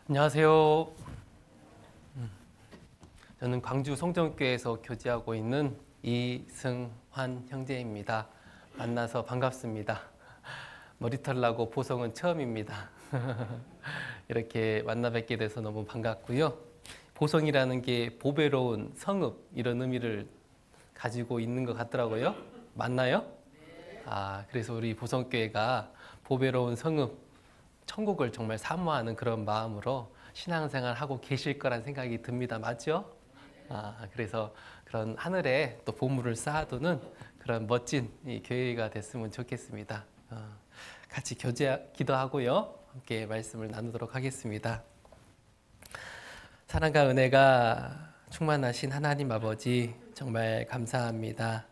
안녕하세요. 저는 광주 성정교회에서 교제하고 있는 이승환 형제입니다. 만나서 반갑습니다. 머리털 나고 보성은 처음입니다. 이렇게 만나 뵙게 돼서 너무 반갑고요. 보성이라는 게 보배로운 성읍 이런 의미를 가지고 있는 것 같더라고요. 맞나요? 그래서 우리 보성교회가 보배로운 성읍, 천국을 정말 사모하는 그런 마음으로 신앙생활 하고 계실 거란 생각이 듭니다. 맞죠? 그래서 그런 하늘에 또 보물을 쌓아두는 그런 멋진 이 교회가 됐으면 좋겠습니다. 같이 기도하고요. 함께 말씀을 나누도록 하겠습니다. 사랑과 은혜가 충만하신 하나님 아버지, 정말 감사합니다.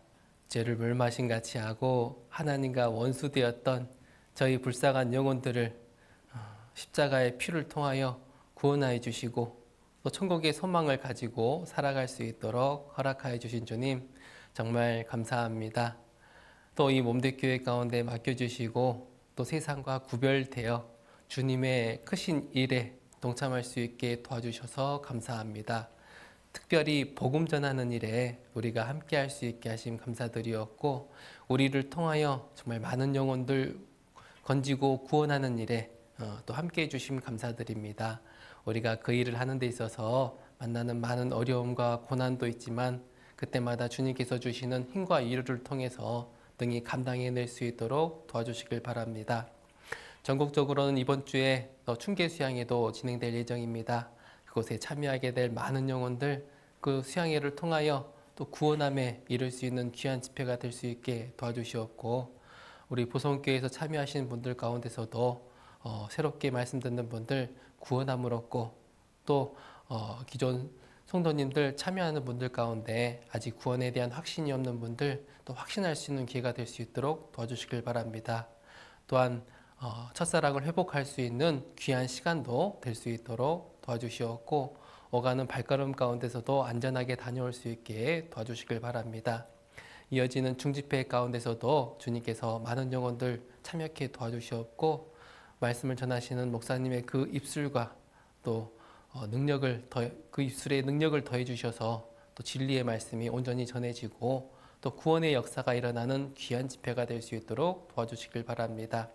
죄를 물마신 같이 하고 하나님과 원수되었던 저희 불쌍한 영혼들을 십자가의 피를 통하여 구원하여 주시고 또 천국의 소망을 가지고 살아갈 수 있도록 허락하여 주신 주님, 정말 감사합니다. 또 이 몸대교회 가운데 맡겨주시고 또 세상과 구별되어 주님의 크신 일에 동참할 수 있게 도와주셔서 감사합니다. 특별히 복음 전하는 일에 우리가 함께 할 수 있게 하심 감사드리었고, 우리를 통하여 정말 많은 영혼들 건지고 구원하는 일에 또 함께 해주심 감사드립니다. 우리가 그 일을 하는 데 있어서 만나는 많은 어려움과 고난도 있지만 그때마다 주님께서 주시는 힘과 위로를 통해서 능히 감당해낼 수 있도록 도와주시길 바랍니다. 전국적으로는 이번 주에 춘계 수양회도 진행될 예정입니다. 그곳에 참여하게 될 많은 영혼들, 그 수양회를 통하여 또 구원함에 이룰 수 있는 귀한 집회가 될 수 있게 도와주시옵고, 우리 보성교회에서 참여하시는 분들 가운데서도 새롭게 말씀 듣는 분들 구원함을 얻고, 또 기존 성도님들 참여하는 분들 가운데 아직 구원에 대한 확신이 없는 분들 또 확신할 수 있는 기회가 될 수 있도록 도와주시길 바랍니다. 또한 첫사랑을 회복할 수 있는 귀한 시간도 될 수 있도록 도와주시었고, 오가는 발걸음 가운데서도 안전하게 다녀올 수 있게 도와주시길 바랍니다. 이어지는 중집회 가운데서도 주님께서 많은 영혼들 참여케 도와주시었고, 말씀을 전하시는 목사님의 그 입술과 또 그 입술에 능력을 더해 주셔서 또 진리의 말씀이 온전히 전해지고 또 구원의 역사가 일어나는 귀한 집회가 될 수 있도록 도와주시길 바랍니다.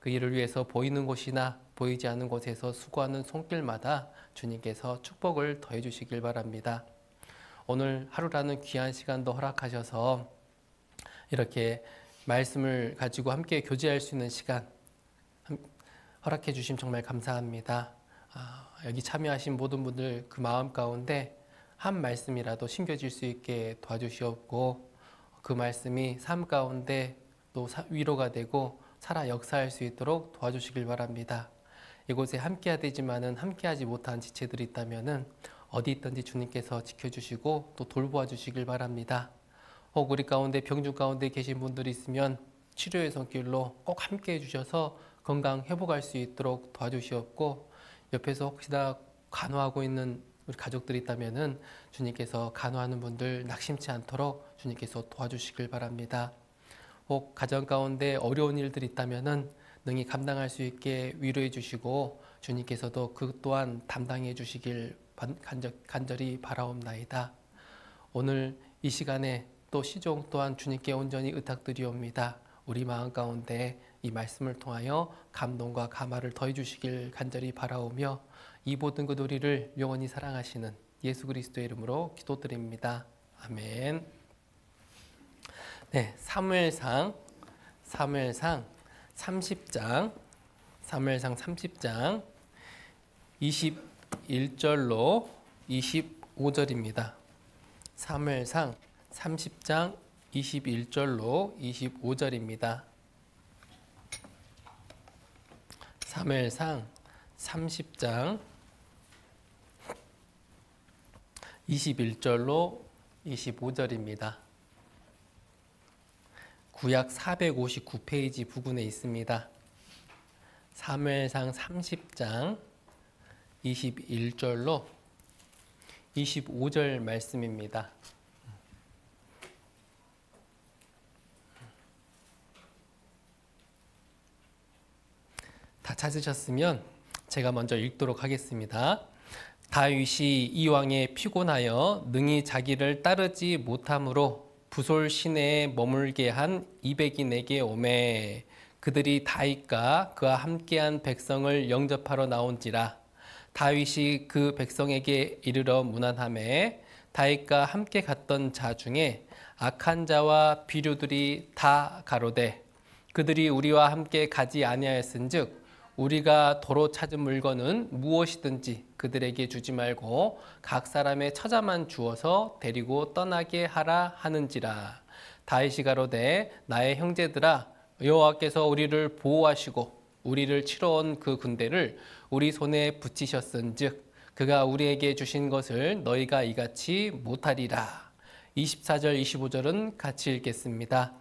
그 일을 위해서 보이는 곳이나 보이지 않는 곳에서 수고하는 손길마다 주님께서 축복을 더해 주시길 바랍니다. 오늘 하루라는 귀한 시간도 허락하셔서 이렇게 말씀을 가지고 함께 교제할 수 있는 시간 허락해 주심 정말 감사합니다. 여기 참여하신 모든 분들 그 마음 가운데 한 말씀이라도 심겨질 수 있게 도와주시옵고, 그 말씀이 삶 가운데 또 위로가 되고 살아 역사할 수 있도록 도와주시길 바랍니다. 이곳에 함께해야 되지만은 함께하지 못한 지체들이 있다면은 어디 있든지 주님께서 지켜주시고 또 돌보아 주시길 바랍니다. 혹 우리 가운데 병중 가운데 계신 분들이 있으면 치료의 손길로 꼭 함께해 주셔서 건강 회복할 수 있도록 도와주시옵고, 옆에서 혹시나 간호하고 있는 우리 가족들이 있다면은 주님께서 간호하는 분들 낙심치 않도록 주님께서 도와주시길 바랍니다. 혹 가정 가운데 어려운 일들이 있다면은 능히 감당할 수 있게 위로해 주시고 주님께서도 그 또한 담당해 주시길 간절히 바라옵나이다. 오늘 이 시간에 또 시종 또한 주님께 온전히 의탁드리옵니다. 우리 마음 가운데 이 말씀을 통하여 감동과 감화를 더해 주시길 간절히 바라오며, 이 모든 것 우리를 영원히 사랑하시는 예수 그리스도의 이름으로 기도드립니다. 아멘. 네, 사무엘상 30장 21절로 25절입니다. 사무엘상 30장 21절로 25절입니다. 사무엘상 30장 21절로 25절입니다. 구약 459페이지 부근에 있습니다. 사무엘상 30장 21절로 25절 말씀입니다. 다 찾으셨으면 제가 먼저 읽도록 하겠습니다. 다윗이 이 왕에 피곤하여 능히 자기를 따르지 못함으로 부솔 시내에 머물게 한 200인에게 오매 그들이 다윗과 그와 함께한 백성을 영접하러 나온지라. 다윗이 그 백성에게 이르러 문안하매 다윗과 함께 갔던 자 중에 악한 자와 비류들이 다 가로되 그들이 우리와 함께 가지 아니하였은즉 우리가 도로 찾은 물건은 무엇이든지 그들에게 주지 말고 각 사람의 처자만 주어서 데리고 떠나게 하라 하는지라. 다윗이 가로되 나의 형제들아 여호와께서 우리를 보호하시고 우리를 치러 온 그 군대를 우리 손에 붙이셨은즉 그가 우리에게 주신 것을 너희가 이같이 못하리라. 24절 25절은 같이 읽겠습니다.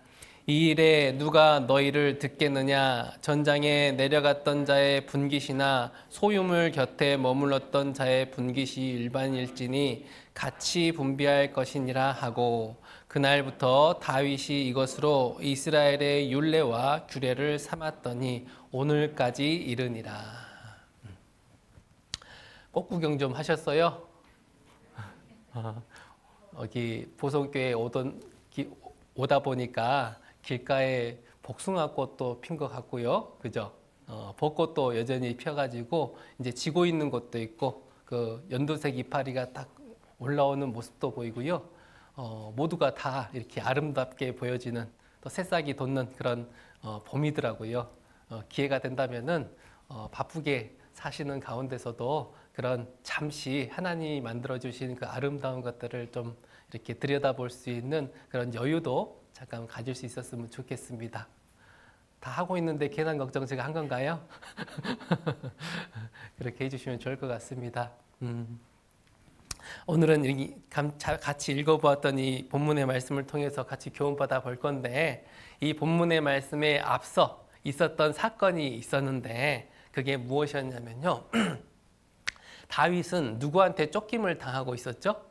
이 일에 누가 너희를 듣겠느냐. 전장에 내려갔던 자의 분깃이나 소유물 곁에 머물렀던 자의 분깃이 일반일지니 같이 분비할 것이니라 하고 그날부터 다윗이 이것으로 이스라엘의 율례와 규례를 삼았더니 오늘까지 이르니라. 꽃구경 좀 하셨어요? 여기 보성교회 오다 보니까 길가에 복숭아꽃도 핀 것 같고요, 그죠? 벚꽃도 여전히 펴가지고 이제 지고 있는 곳도 있고 그 연두색 이파리가 딱 올라오는 모습도 보이고요. 모두가 다 이렇게 아름답게 보여지는 또 새싹이 돋는 그런 봄이더라고요. 기회가 된다면은 바쁘게 사시는 가운데서도 그런 잠시 하나님이 만들어 주신 그 아름다운 것들을 좀 이렇게 들여다볼 수 있는 그런 여유도 잠깐 가질 수 있었으면 좋겠습니다. 다 하고 있는데 괜한 걱정 제가 한 건가요? 그렇게 해주시면 좋을 것 같습니다. 오늘은 같이 읽어보았던 이 본문의 말씀을 통해서 같이 교훈받아 볼 건데 이 본문의 말씀에 앞서 있었던 사건이 있었는데 그게 무엇이었냐면요. 다윗은 누구한테 쫓김을 당하고 있었죠?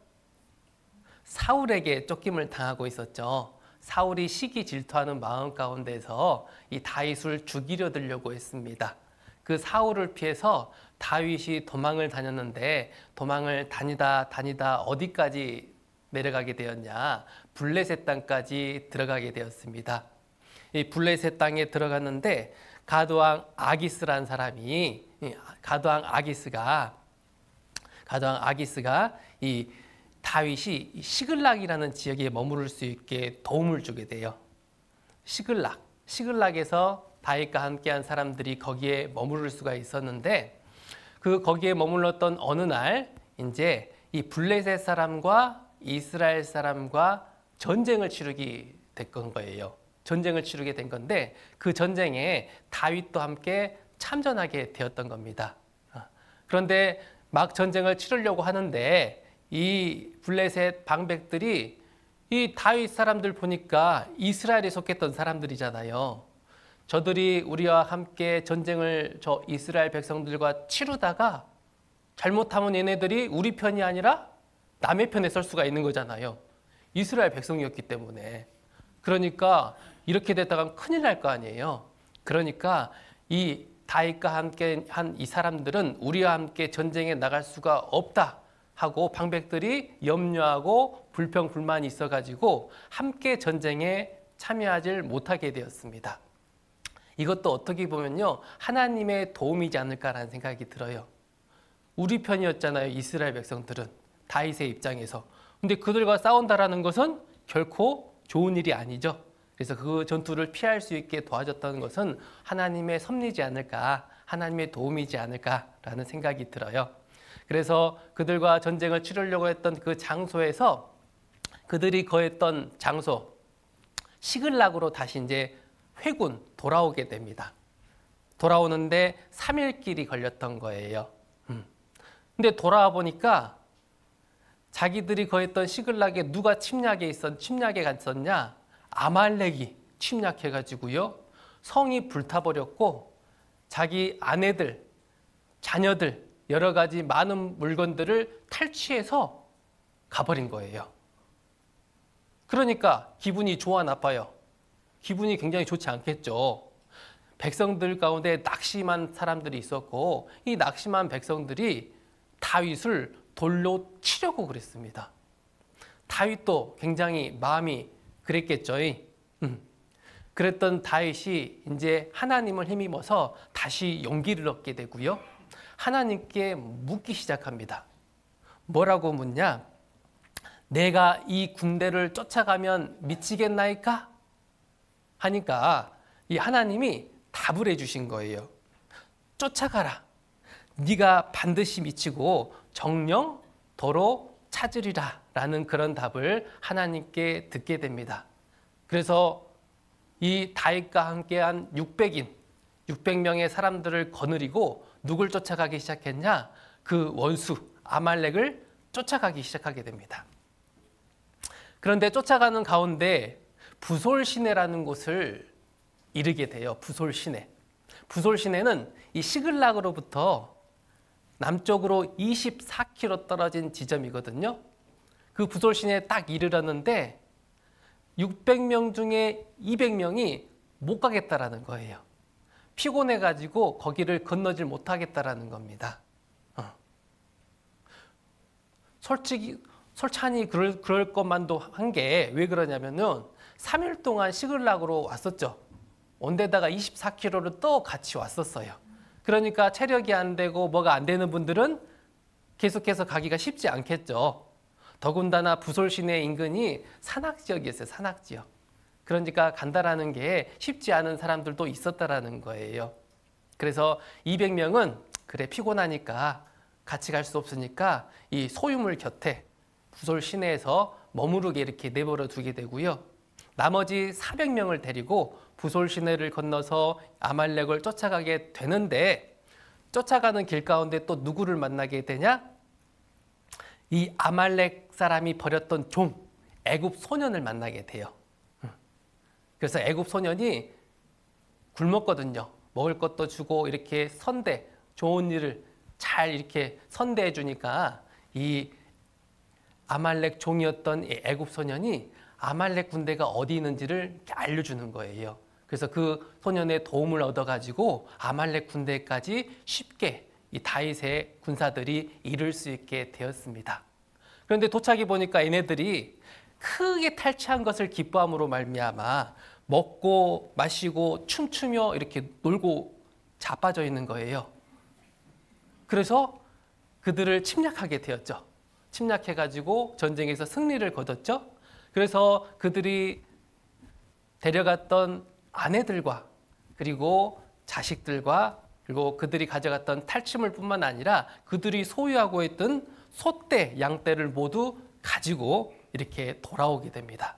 사울에게 쫓김을 당하고 있었죠. 사울이 시기 질투하는 마음 가운데서 이 다윗을 죽이려 들려고 했습니다. 그 사울을 피해서 다윗이 도망을 다녔는데 도망을 다니다 어디까지 내려가게 되었냐? 블레셋 땅까지 들어가게 되었습니다. 이 블레셋 땅에 들어갔는데 가드왕 아기스란 사람이 가드왕 아기스가 이 다윗이 시글락이라는 지역에 머무를 수 있게 도움을 주게 돼요. 시글락에서 다윗과 함께한 사람들이 거기에 머무를 수가 있었는데 거기에 머물렀던 어느 날 이제 이 블레셋 사람과 이스라엘 사람과 전쟁을 치르게 된 거예요. 전쟁을 치르게 된 건데 그 전쟁에 다윗도 함께 참전하게 되었던 겁니다. 그런데 막 전쟁을 치르려고 하는데 이 블레셋 방백들이 이 다윗 사람들 보니까 이스라엘에 속했던 사람들이잖아요. 저들이 우리와 함께 전쟁을 저 이스라엘 백성들과 치르다가 잘못하면 얘네들이 우리 편이 아니라 남의 편에 설 수가 있는 거잖아요. 이스라엘 백성이었기 때문에. 그러니까 이렇게 됐다가 큰일 날 거 아니에요. 그러니까 이 다윗과 함께 한 이 사람들은 우리와 함께 전쟁에 나갈 수가 없다 하고 방백들이 염려하고 불평불만이 있어가지고 함께 전쟁에 참여하지 못하게 되었습니다. 이것도 어떻게 보면요 하나님의 도움이지 않을까라는 생각이 들어요. 우리 편이었잖아요. 이스라엘 백성들은 다윗의 입장에서. 근데 그들과 싸운다라는 것은 결코 좋은 일이 아니죠. 그래서 그 전투를 피할 수 있게 도와줬다는 것은 하나님의 섭리지 않을까, 하나님의 도움이지 않을까라는 생각이 들어요. 그래서 그들과 전쟁을 치르려고 했던 그 장소에서 그들이 거했던 장소 시글락으로 다시 이제 회군 돌아오게 됩니다. 돌아오는데 3일길이 걸렸던 거예요. 근데 돌아와 보니까 자기들이 거했던 시글락에 누가 침략에 갔었냐? 아말렉이 침략해가지고요. 성이 불타버렸고 자기 아내들, 자녀들 여러 가지 많은 물건들을 탈취해서 가버린 거예요. 그러니까 기분이 좋아 나빠요? 기분이 굉장히 좋지 않겠죠. 백성들 가운데 낙심한 사람들이 있었고 이 낙심한 백성들이 다윗을 돌로 치려고 그랬습니다. 다윗도 굉장히 마음이 그랬겠죠. 그랬던 다윗이 이제 하나님을 힘입어서 다시 용기를 얻게 되고요. 하나님께 묻기 시작합니다. 뭐라고 묻냐? 내가 이 군대를 쫓아가면 미치겠나이까? 하니까 이 하나님이 답을 해주신 거예요. 쫓아가라. 네가 반드시 미치고 정령 도로 찾으리라 라는 그런 답을 하나님께 듣게 됩니다. 그래서 이 다윗과 함께한 600명의 사람들을 거느리고 누굴 쫓아가기 시작했냐? 그 원수 아말렉을 쫓아가기 시작하게 됩니다. 그런데 쫓아가는 가운데 부솔 시내라는 곳을 이르게 돼요. 부솔 시내. 부솔 시내는 이 시글락으로부터 남쪽으로 24km 떨어진 지점이거든요. 그 부솔 시내에 딱 이르렀는데 600명 중에 200명이 못 가겠다라는 거예요. 피곤해가지고 거기를 건너질 못하겠다라는 겁니다. 솔찬히 그럴 것만도 한 게 왜 그러냐면은 3일 동안 시글락으로 왔었죠. 온데다가 24km를 또 같이 왔었어요. 그러니까 체력이 안 되고 뭐가 안 되는 분들은 계속해서 가기가 쉽지 않겠죠. 더군다나 부솔 시내 인근이 산악지역이었어요. 산악지역. 그러니까 간다라는 게 쉽지 않은 사람들도 있었다라는 거예요. 그래서 200명은 그래 피곤하니까 같이 갈 수 없으니까 이 소유물 곁에 부솔 시내에서 머무르게 이렇게 내버려 두게 되고요. 나머지 400명을 데리고 부솔 시내를 건너서 아말렉을 쫓아가게 되는데 쫓아가는 길 가운데 또 누구를 만나게 되냐? 이 아말렉 사람이 버렸던 종, 애굽 소년을 만나게 돼요. 그래서 애굽 소년이 굶었거든요. 먹을 것도 주고 이렇게 선대, 좋은 일을 잘 이렇게 선대해 주니까 이 아말렉 종이었던 이 애굽 소년이 아말렉 군대가 어디 있는지를 알려주는 거예요. 그래서 그 소년의 도움을 얻어가지고 아말렉 군대까지 쉽게 이 다윗의 군사들이 이룰 수 있게 되었습니다. 그런데 도착해 보니까 얘네들이 크게 탈취한 것을 기뻐함으로 말미암아 먹고 마시고 춤추며 이렇게 놀고 자빠져 있는 거예요. 그래서 그들을 침략하게 되었죠. 침략해가지고 전쟁에서 승리를 거뒀죠. 그래서 그들이 데려갔던 아내들과 그리고 자식들과 그리고 그들이 가져갔던 탈취물뿐만 아니라 그들이 소유하고 있던 소떼, 양떼를 모두 가지고 이렇게 돌아오게 됩니다.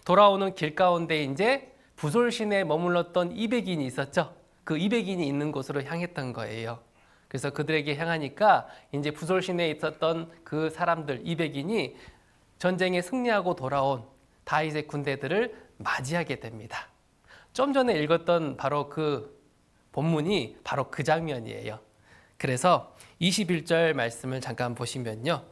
돌아오는 길 가운데 이제 부솔 시내에 머물렀던 200인이 있었죠. 그 200인이 있는 곳으로 향했던 거예요. 그래서 그들에게 향하니까 이제 부솔 시내에 있었던 그 사람들 200인이 전쟁에 승리하고 돌아온 다윗의 군대들을 맞이하게 됩니다. 좀 전에 읽었던 바로 그 본문이 바로 그 장면이에요. 그래서 21절 말씀을 잠깐 보시면요.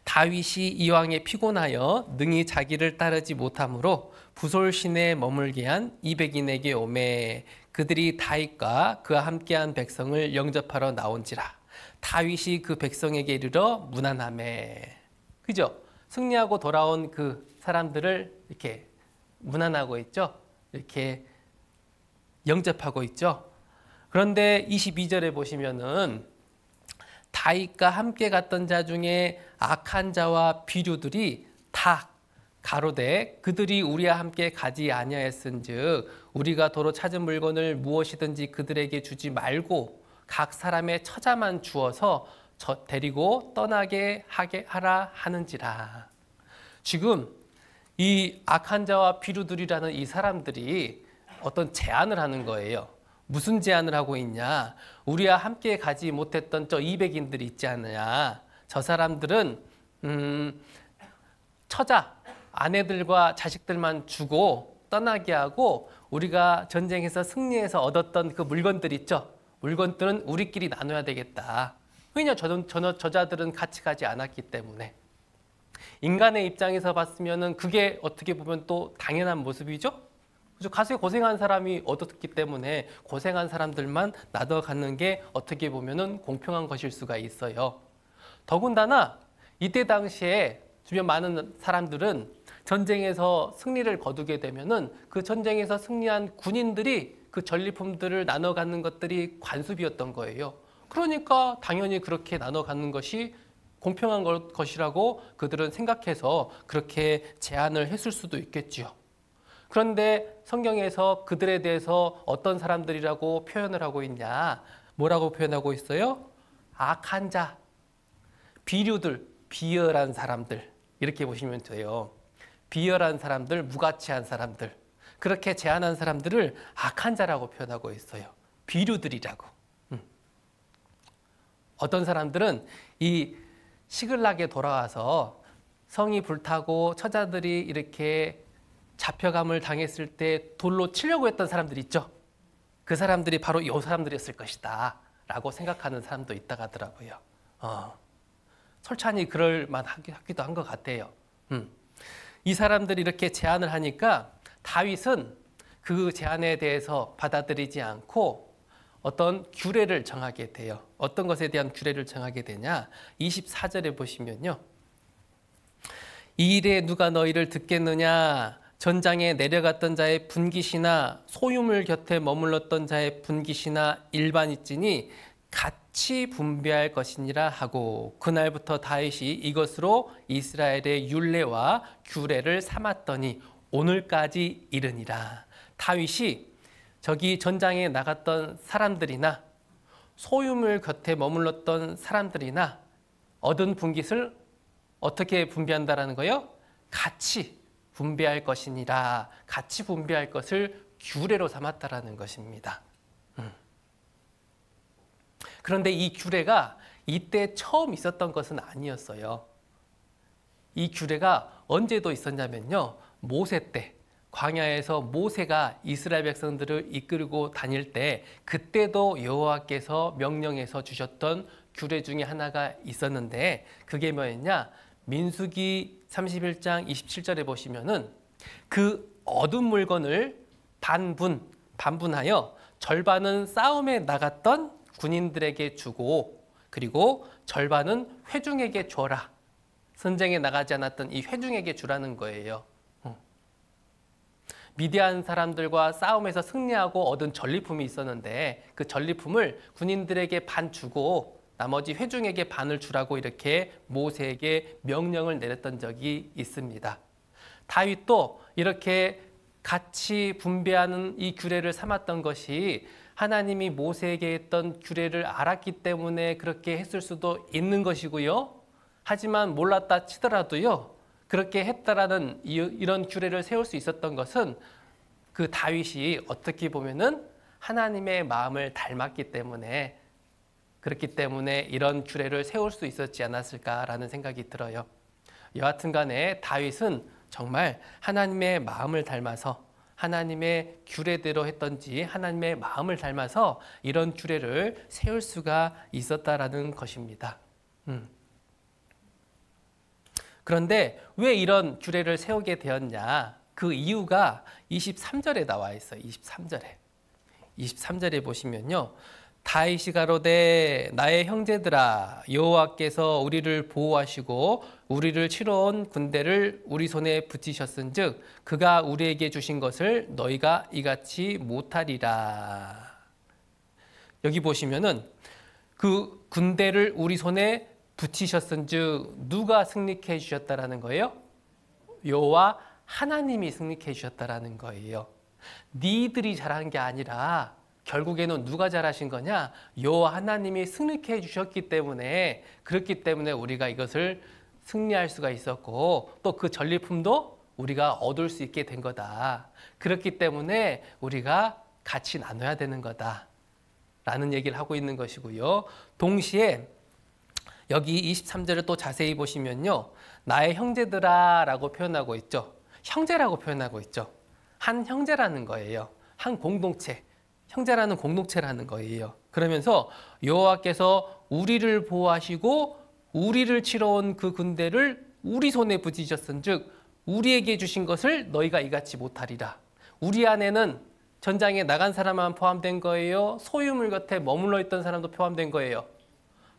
다윗이 이왕에 피곤하여 능히 자기를 따르지 못하므로 부솔 시내에 머물게 한 200인에게 오매 그들이 다윗과 그와 함께한 백성을 영접하러 나온지라 다윗이 그 백성에게 이르러 문안하매. 그죠? 승리하고 돌아온 그 사람들을 이렇게 문안하고 있죠. 이렇게 영접하고 있죠. 그런데 22절에 보시면은 다윗과 함께 갔던 자 중에 악한 자와 비류들이 다 가로되 그들이 우리와 함께 가지 아니하였은즉 우리가 도로 찾은 물건을 무엇이든지 그들에게 주지 말고 각 사람의 처자만 주어서 데리고 떠나게 하라 하는지라. 지금 이 악한 자와 비류들이라는 이 사람들이 어떤 제안을 하는 거예요. 무슨 제안을 하고 있냐? 우리와 함께 가지 못했던 저 200인들이 있지 않느냐? 저 사람들은 처자, 아내들과 자식들만 주고 떠나게 하고 우리가 전쟁에서 승리해서 얻었던 그 물건들 있죠? 물건들은 우리끼리 나눠야 되겠다. 왜냐? 저자들은 같이 가지 않았기 때문에. 인간의 입장에서 봤으면 그게 어떻게 보면 또 당연한 모습이죠? 그죠? 가수에 고생한 사람이 얻었기 때문에 고생한 사람들만 나눠 갖는 게 어떻게 보면은 공평한 것일 수가 있어요. 더군다나 이때 당시에 주변 많은 사람들은 전쟁에서 승리를 거두게 되면은 그 전쟁에서 승리한 군인들이 그 전리품들을 나눠 갖는 것들이 관습이었던 거예요. 그러니까 당연히 그렇게 나눠 갖는 것이 공평한 것이라고 그들은 생각해서 그렇게 제안을 했을 수도 있겠지요. 그런데 성경에서 그들에 대해서 어떤 사람들이라고 표현을 하고 있냐? 뭐라고 표현하고 있어요? 악한 자, 비류들, 비열한 사람들, 이렇게 보시면 돼요. 비열한 사람들, 무가치한 사람들, 그렇게 제안한 사람들을 악한 자라고 표현하고 있어요. 비류들이라고. 어떤 사람들은 이 시글락에 돌아와서 성이 불타고 처자들이 이렇게 잡혀감을 당했을 때 돌로 치려고 했던 사람들이 있죠. 그 사람들이 바로 이 사람들이었을 것이다 라고 생각하는 사람도 있다고 하더라고요. 솔찬히 그럴 만하기도 한 것 같아요. 이 사람들이 이렇게 제안을 하니까 다윗은 그 제안에 대해서 받아들이지 않고 어떤 규례를 정하게 돼요. 어떤 것에 대한 규례를 정하게 되냐? 24절에 보시면요. 이 일에 누가 너희를 듣겠느냐? 전장에 내려갔던 자의 분깃이나 소유물 곁에 머물렀던 자의 분깃이나 일반이지니 같이 분배할 것이니라 하고 그날부터 다윗이 이것으로 이스라엘의 율례와 규례를 삼았더니 오늘까지 이르니라. 다윗이 저기 전장에 나갔던 사람들이나 소유물 곁에 머물렀던 사람들이나 얻은 분깃을 어떻게 분배한다라는 거예요? 같이 분배할 것이니라. 같이 분배할 것을 규례로 삼았다라는 것입니다. 그런데 이 규례가 이때 처음 있었던 것은 아니었어요. 이 규례가 언제도 있었냐면요. 모세 때, 광야에서 모세가 이스라엘 백성들을 이끌고 다닐 때 그때도 여호와께서 명령해서 주셨던 규례 중에 하나가 있었는데 그게 뭐였냐? 민수기 31장 27절에 보시면은 그 얻은 물건을 반분하여 절반은 싸움에 나갔던 군인들에게 주고 그리고 절반은 회중에게 줘라. 전쟁에 나가지 않았던 이 회중에게 주라는 거예요. 미디안 사람들과 싸움에서 승리하고 얻은 전리품이 있었는데 그 전리품을 군인들에게 반 주고 나머지 회중에게 반을 주라고 이렇게 모세에게 명령을 내렸던 적이 있습니다. 다윗도 이렇게 같이 분배하는 이 규례를 삼았던 것이 하나님이 모세에게 했던 규례를 알았기 때문에 그렇게 했을 수도 있는 것이고요. 하지만 몰랐다 치더라도요. 그렇게 했다라는 이런 규례를 세울 수 있었던 것은 그 다윗이 어떻게 보면은 하나님의 마음을 닮았기 때문에 그렇기 때문에 이런 규례를 세울 수 있었지 않았을까라는 생각이 들어요. 여하튼 간에 다윗은 정말 하나님의 마음을 닮아서 하나님의 규례대로 했던지 하나님의 마음을 닮아서 이런 규례를 세울 수가 있었다라는 것입니다. 그런데 왜 이런 규례를 세우게 되었냐? 그 이유가 23절에 나와 있어요. 23절에 보시면요. 다윗이 가로되 나의 형제들아 여호와께서 우리를 보호하시고 우리를 치러 온 군대를 우리 손에 붙이셨은즉 그가 우리에게 주신 것을 너희가 이같이 못하리라. 여기 보시면은 그 군대를 우리 손에 붙이셨은즉 누가 승리케 해주셨다라는 거예요? 여호와 하나님이 승리케 해주셨다라는 거예요. 니들이 잘한 게 아니라 결국에는 누가 잘하신 거냐? 여호와 하나님이 승리케 해주셨기 때문에 그렇기 때문에 우리가 이것을 승리할 수가 있었고 또 그 전리품도 우리가 얻을 수 있게 된 거다. 그렇기 때문에 우리가 같이 나눠야 되는 거다. 라는 얘기를 하고 있는 것이고요. 동시에 여기 23절을 또 자세히 보시면요. 나의 형제들아 라고 표현하고 있죠. 형제라고 표현하고 있죠. 한 형제라는 거예요. 한 공동체. 형제라는 공동체라는 거예요. 그러면서 여호와께서 우리를 보호하시고 우리를 치러 온 그 군대를 우리 손에 붙이셨은즉 우리에게 주신 것을 너희가 이같이 못하리라. 우리 안에는 전장에 나간 사람만 포함된 거예요? 소유물 곁에 머물러 있던 사람도 포함된 거예요?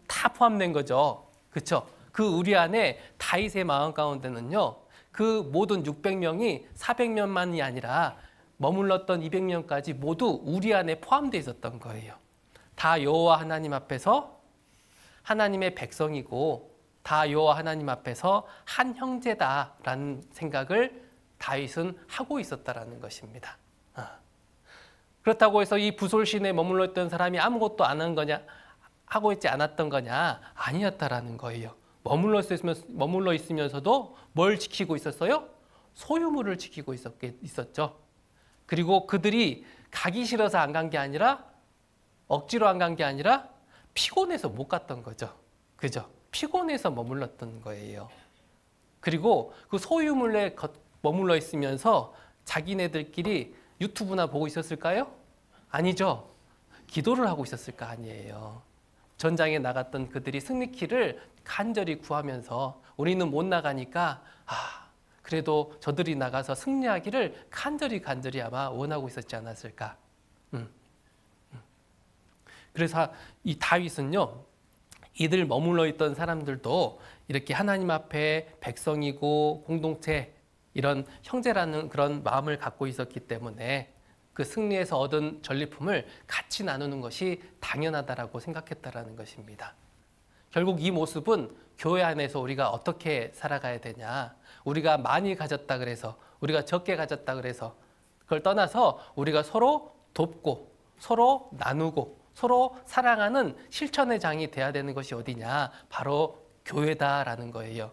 다 포함된 거죠. 그렇죠? 그 우리 안에 다윗의 마음 가운데는요. 그 모든 600명이 400명만이 아니라 머물렀던 200명까지 모두 우리 안에 포함되어 있었던 거예요. 다 여호와 하나님 앞에서 하나님의 백성이고 다 여호와 하나님 앞에서 한 형제다라는 생각을 다윗은 하고 있었다라는 것입니다. 그렇다고 해서 이 부솔신에 머물러 있던 사람이 아무것도 안 한 거냐, 하고 있지 않았던 거냐? 아니었다라는 거예요. 머물러 있으면서도 뭘 지키고 있었어요? 소유물을 지키고 있었죠. 그리고 그들이 가기 싫어서 안 간 게 아니라 억지로 안 간 게 아니라 피곤해서 못 갔던 거죠. 그죠? 피곤해서 머물렀던 거예요. 그리고 그 소유물에 머물러 있으면서 자기네들끼리 유튜브나 보고 있었을까요? 아니죠. 기도를 하고 있었을 거 아니에요. 전장에 나갔던 그들이 승리키를 간절히 구하면서 우리는 못 나가니까 그래도 저들이 나가서 승리하기를 간절히 아마 원하고 있었지 않았을까. 그래서 이 다윗은요. 이들 머물러 있던 사람들도 이렇게 하나님 앞에 백성이고 공동체 이런 형제라는 그런 마음을 갖고 있었기 때문에 그 승리에서 얻은 전리품을 같이 나누는 것이 당연하다라고 생각했다라는 것입니다. 결국 이 모습은 교회 안에서 우리가 어떻게 살아가야 되냐. 우리가 많이 가졌다 그래서 우리가 적게 가졌다 그래서 그걸 떠나서 우리가 서로 돕고 서로 나누고 서로 사랑하는 실천의 장이 돼야 되는 것이 어디냐. 바로 교회다라는 거예요.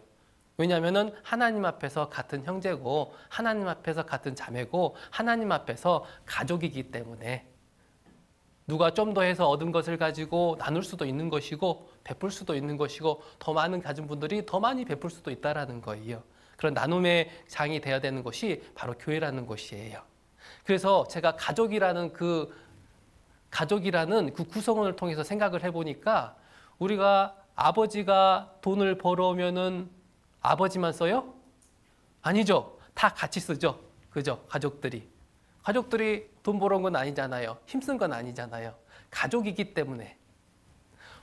왜냐하면 하나님 앞에서 같은 형제고 하나님 앞에서 같은 자매고 하나님 앞에서 가족이기 때문에 누가 좀 더 해서 얻은 것을 가지고 나눌 수도 있는 것이고 베풀 수도 있는 것이고 더 많은 가진 분들이 더 많이 베풀 수도 있다라는 거예요. 그런 나눔의 장이 돼야 되는 것이 바로 교회라는 것이에요. 그래서 제가 가족이라는 그 구성원을 통해서 생각을 해보니까 우리가 아버지가 돈을 벌어오면은 아버지만 써요? 아니죠. 다 같이 쓰죠. 그죠? 가족들이 돈 벌어온 건 아니잖아요. 힘쓴 건 아니잖아요. 가족이기 때문에.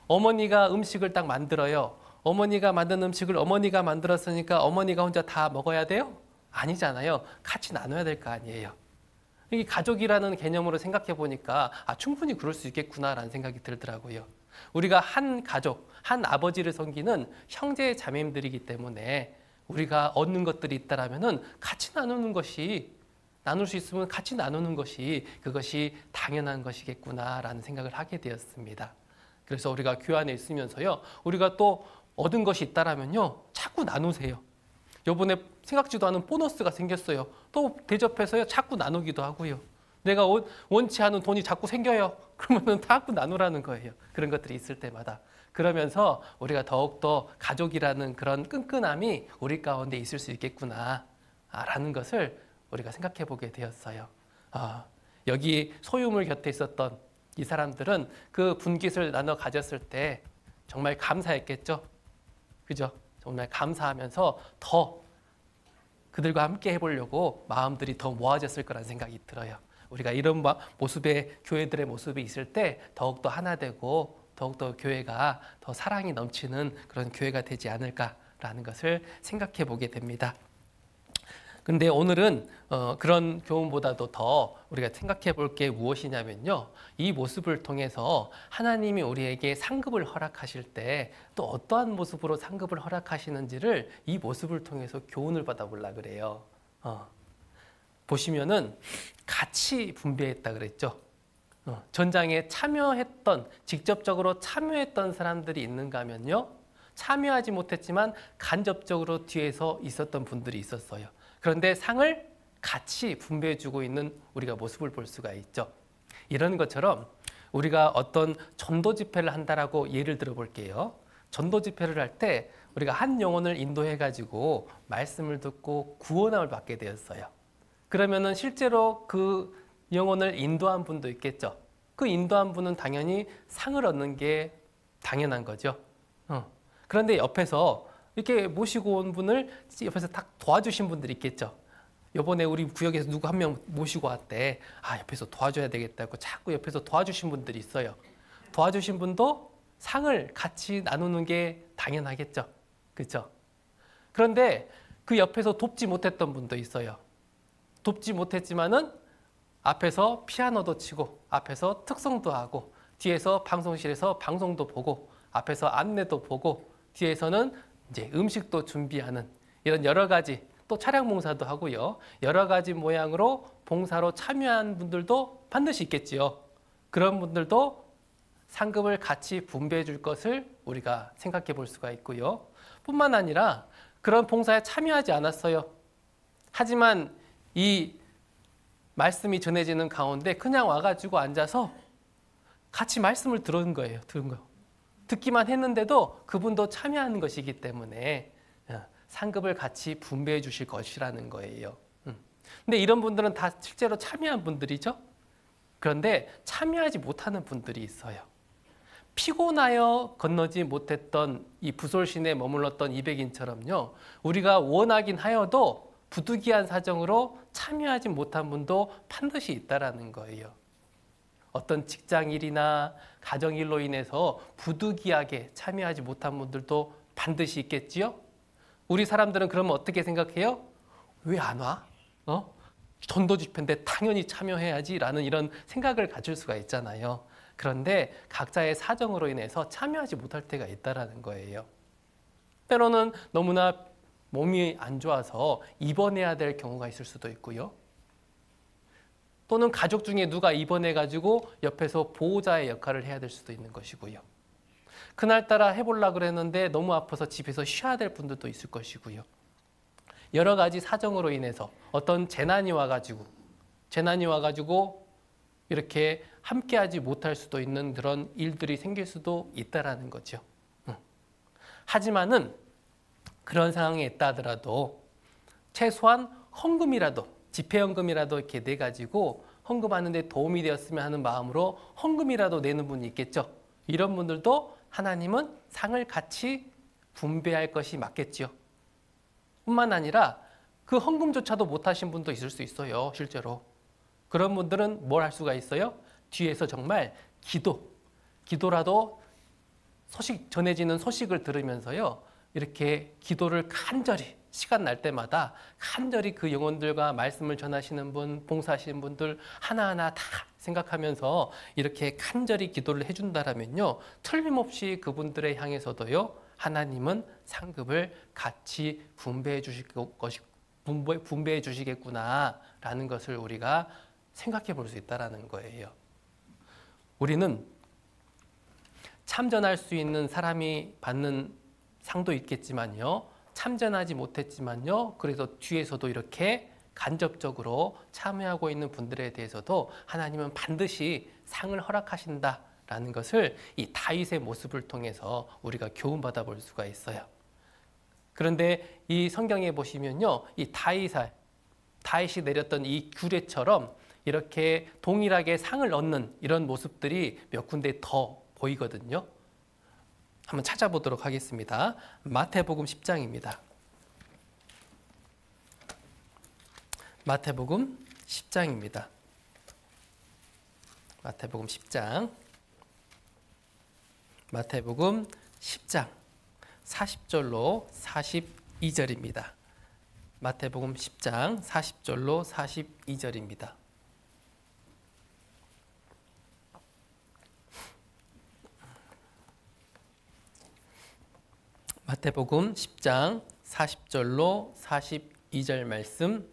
어머니가 음식을 딱 만들어요. 어머니가 만든 음식을 어머니가 만들었으니까 어머니가 혼자 다 먹어야 돼요? 아니잖아요. 같이 나눠야 될 거 아니에요. 이게 가족이라는 개념으로 생각해 보니까 충분히 그럴 수 있겠구나라는 생각이 들더라고요. 우리가 한 가족, 한 아버지를 섬기는 형제 자매님들이기 때문에 우리가 얻는 것들이 있다라면은 같이 나눌 수 있으면 같이 나누는 것이 그것이 당연한 것이겠구나라는 생각을 하게 되었습니다. 그래서 우리가 교회 안에 있으면서요, 우리가 또 얻은 것이 있다라면요, 자꾸 나누세요. 요번에 생각지도 않은 보너스가 생겼어요. 또 대접해서요, 자꾸 나누기도 하고요. 내가 원치 않은 돈이 자꾸 생겨요. 그러면 자꾸 나누라는 거예요. 그런 것들이 있을 때마다. 그러면서 우리가 더욱더 가족이라는 그런 끈끈함이 우리 가운데 있을 수 있겠구나라는 것을 우리가 생각해 보게 되었어요. 여기 소유물 곁에 있었던 이 사람들은 그 분깃을 나눠 가졌을 때 정말 감사했겠죠. 그죠? 정말 감사하면서 더 그들과 함께 해보려고 마음들이 더 모아졌을 거라는 생각이 들어요. 우리가 이런 모습의 교회들의 모습이 있을 때 더욱더 하나 되고 더욱더 교회가 더 사랑이 넘치는 그런 교회가 되지 않을까라는 것을 생각해 보게 됩니다. 근데 오늘은 그런 교훈보다도 더 우리가 생각해 볼 게 무엇이냐면요. 이 모습을 통해서 하나님이 우리에게 상급을 허락하실 때 또 어떠한 모습으로 상급을 허락하시는지를 이 모습을 통해서 교훈을 받아보려고 그래요. 보시면은 같이 분배했다 그랬죠. 전장에 직접적으로 참여했던 사람들이 있는가 하면요. 참여하지 못했지만 간접적으로 뒤에서 있었던 분들이 있었어요. 그런데 상을 같이 분배해주고 있는 우리가 모습을 볼 수가 있죠. 이런 것처럼 우리가 어떤 전도 집회를 한다라고 예를 들어 볼게요. 전도 집회를 할 때 우리가 한 영혼을 인도해가지고 말씀을 듣고 구원함을 받게 되었어요. 그러면은 실제로 그 영혼을 인도한 분도 있겠죠. 그 인도한 분은 당연히 상을 얻는 게 당연한 거죠. 그런데 옆에서 이렇게 모시고 온 분을 옆에서 딱 도와주신 분들이 있겠죠. 요번에 우리 구역에서 누구 한 명 모시고 왔대. 아, 옆에서 도와줘야 되겠다고 자꾸 옆에서 도와주신 분들이 있어요. 도와주신 분도 상을 같이 나누는 게 당연하겠죠. 그렇죠? 그런데 그 옆에서 돕지 못했던 분도 있어요. 돕지 못했지만은 앞에서 피아노도 치고 앞에서 특성도 하고 뒤에서 방송실에서 방송도 보고 앞에서 안내도 보고 뒤에서는 이제 음식도 준비하는 이런 여러 가지, 또 차량 봉사도 하고요. 여러 가지 모양으로 봉사로 참여한 분들도 반드시 있겠지요. 그런 분들도 상급을 같이 분배해 줄 것을 우리가 생각해 볼 수가 있고요. 뿐만 아니라 그런 봉사에 참여하지 않았어요. 하지만 이 말씀이 전해지는 가운데 그냥 와가지고 앉아서 같이 말씀을 들은 거예요. 듣기만 했는데도 그분도 참여하는 것이기 때문에 상급을 같이 분배해 주실 것이라는 거예요. 근데 이런 분들은 다 실제로 참여한 분들이죠. 그런데 참여하지 못하는 분들이 있어요. 피곤하여 건너지 못했던 이 부솔신에 머물렀던 이백인처럼요. 우리가 원하긴 하여도 부득이한 사정으로 참여하지 못한 분도 반드시 있다라는 거예요. 어떤 직장일이나 가정일로 인해서 부득이하게 참여하지 못한 분들도 반드시 있겠지요. 우리 사람들은 그러면 어떻게 생각해요? 왜 안 와? 전도 집회인데 당연히 참여해야지 라는 이런 생각을 가질 수가 있잖아요. 그런데 각자의 사정으로 인해서 참여하지 못할 때가 있다라는 거예요. 때로는 너무나 몸이 안 좋아서 입원해야 될 경우가 있을 수도 있고요. 또는 가족 중에 누가 입원해가지고 옆에서 보호자의 역할을 해야 될 수도 있는 것이고요. 그날따라 해보려고 그랬는데 너무 아파서 집에서 쉬어야 될 분들도 있을 것이고요. 여러 가지 사정으로 인해서 어떤 재난이 와가지고 이렇게 함께하지 못할 수도 있는 그런 일들이 생길 수도 있다라는 거죠. 하지만은 그런 상황에 있다 하더라도 최소한 헌금이라도 집회연금이라도 이렇게 내가지고 헌금하는데 도움이 되었으면 하는 마음으로 헌금이라도 내는 분이 있겠죠. 이런 분들도 하나님은 상을 같이 분배할 것이 맞겠죠. 뿐만 아니라 그 헌금조차도 못하신 분도 있을 수 있어요. 실제로. 그런 분들은 뭘 할 수가 있어요? 뒤에서 정말 기도라도 전해지는 소식을 들으면서요. 이렇게 기도를 간절히 시간 날 때마다 간절히 그 영혼들과 말씀을 전하시는 분, 봉사하시는 분들 하나하나 다 생각하면서 이렇게 간절히 기도를 해준다라면요. 틀림없이 그분들을 향해서도요. 하나님은 상급을 같이 분배해 주시겠구나라는 것을 우리가 생각해 볼 수 있다는 거예요. 우리는 참전할 수 있는 사람이 받는 상도 있겠지만요. 참전하지 못했지만요. 그래서 뒤에서도 이렇게 간접적으로 참여하고 있는 분들에 대해서도 하나님은 반드시 상을 허락하신다라는 것을 이 다윗의 모습을 통해서 우리가 교훈받아 볼 수가 있어요. 그런데 이 성경에 보시면요. 이 다윗이 내렸던 이 규례처럼 이렇게 동일하게 상을 얻는 이런 모습들이 몇 군데 더 보이거든요. 한번 찾아보도록 하겠습니다. 마태복음 10장입니다. 마태복음 10장입니다. 마태복음 10장 40절로 42절입니다. 마태복음 10장 40절로 42절입니다. 마태복음 10장 40절로 42절 말씀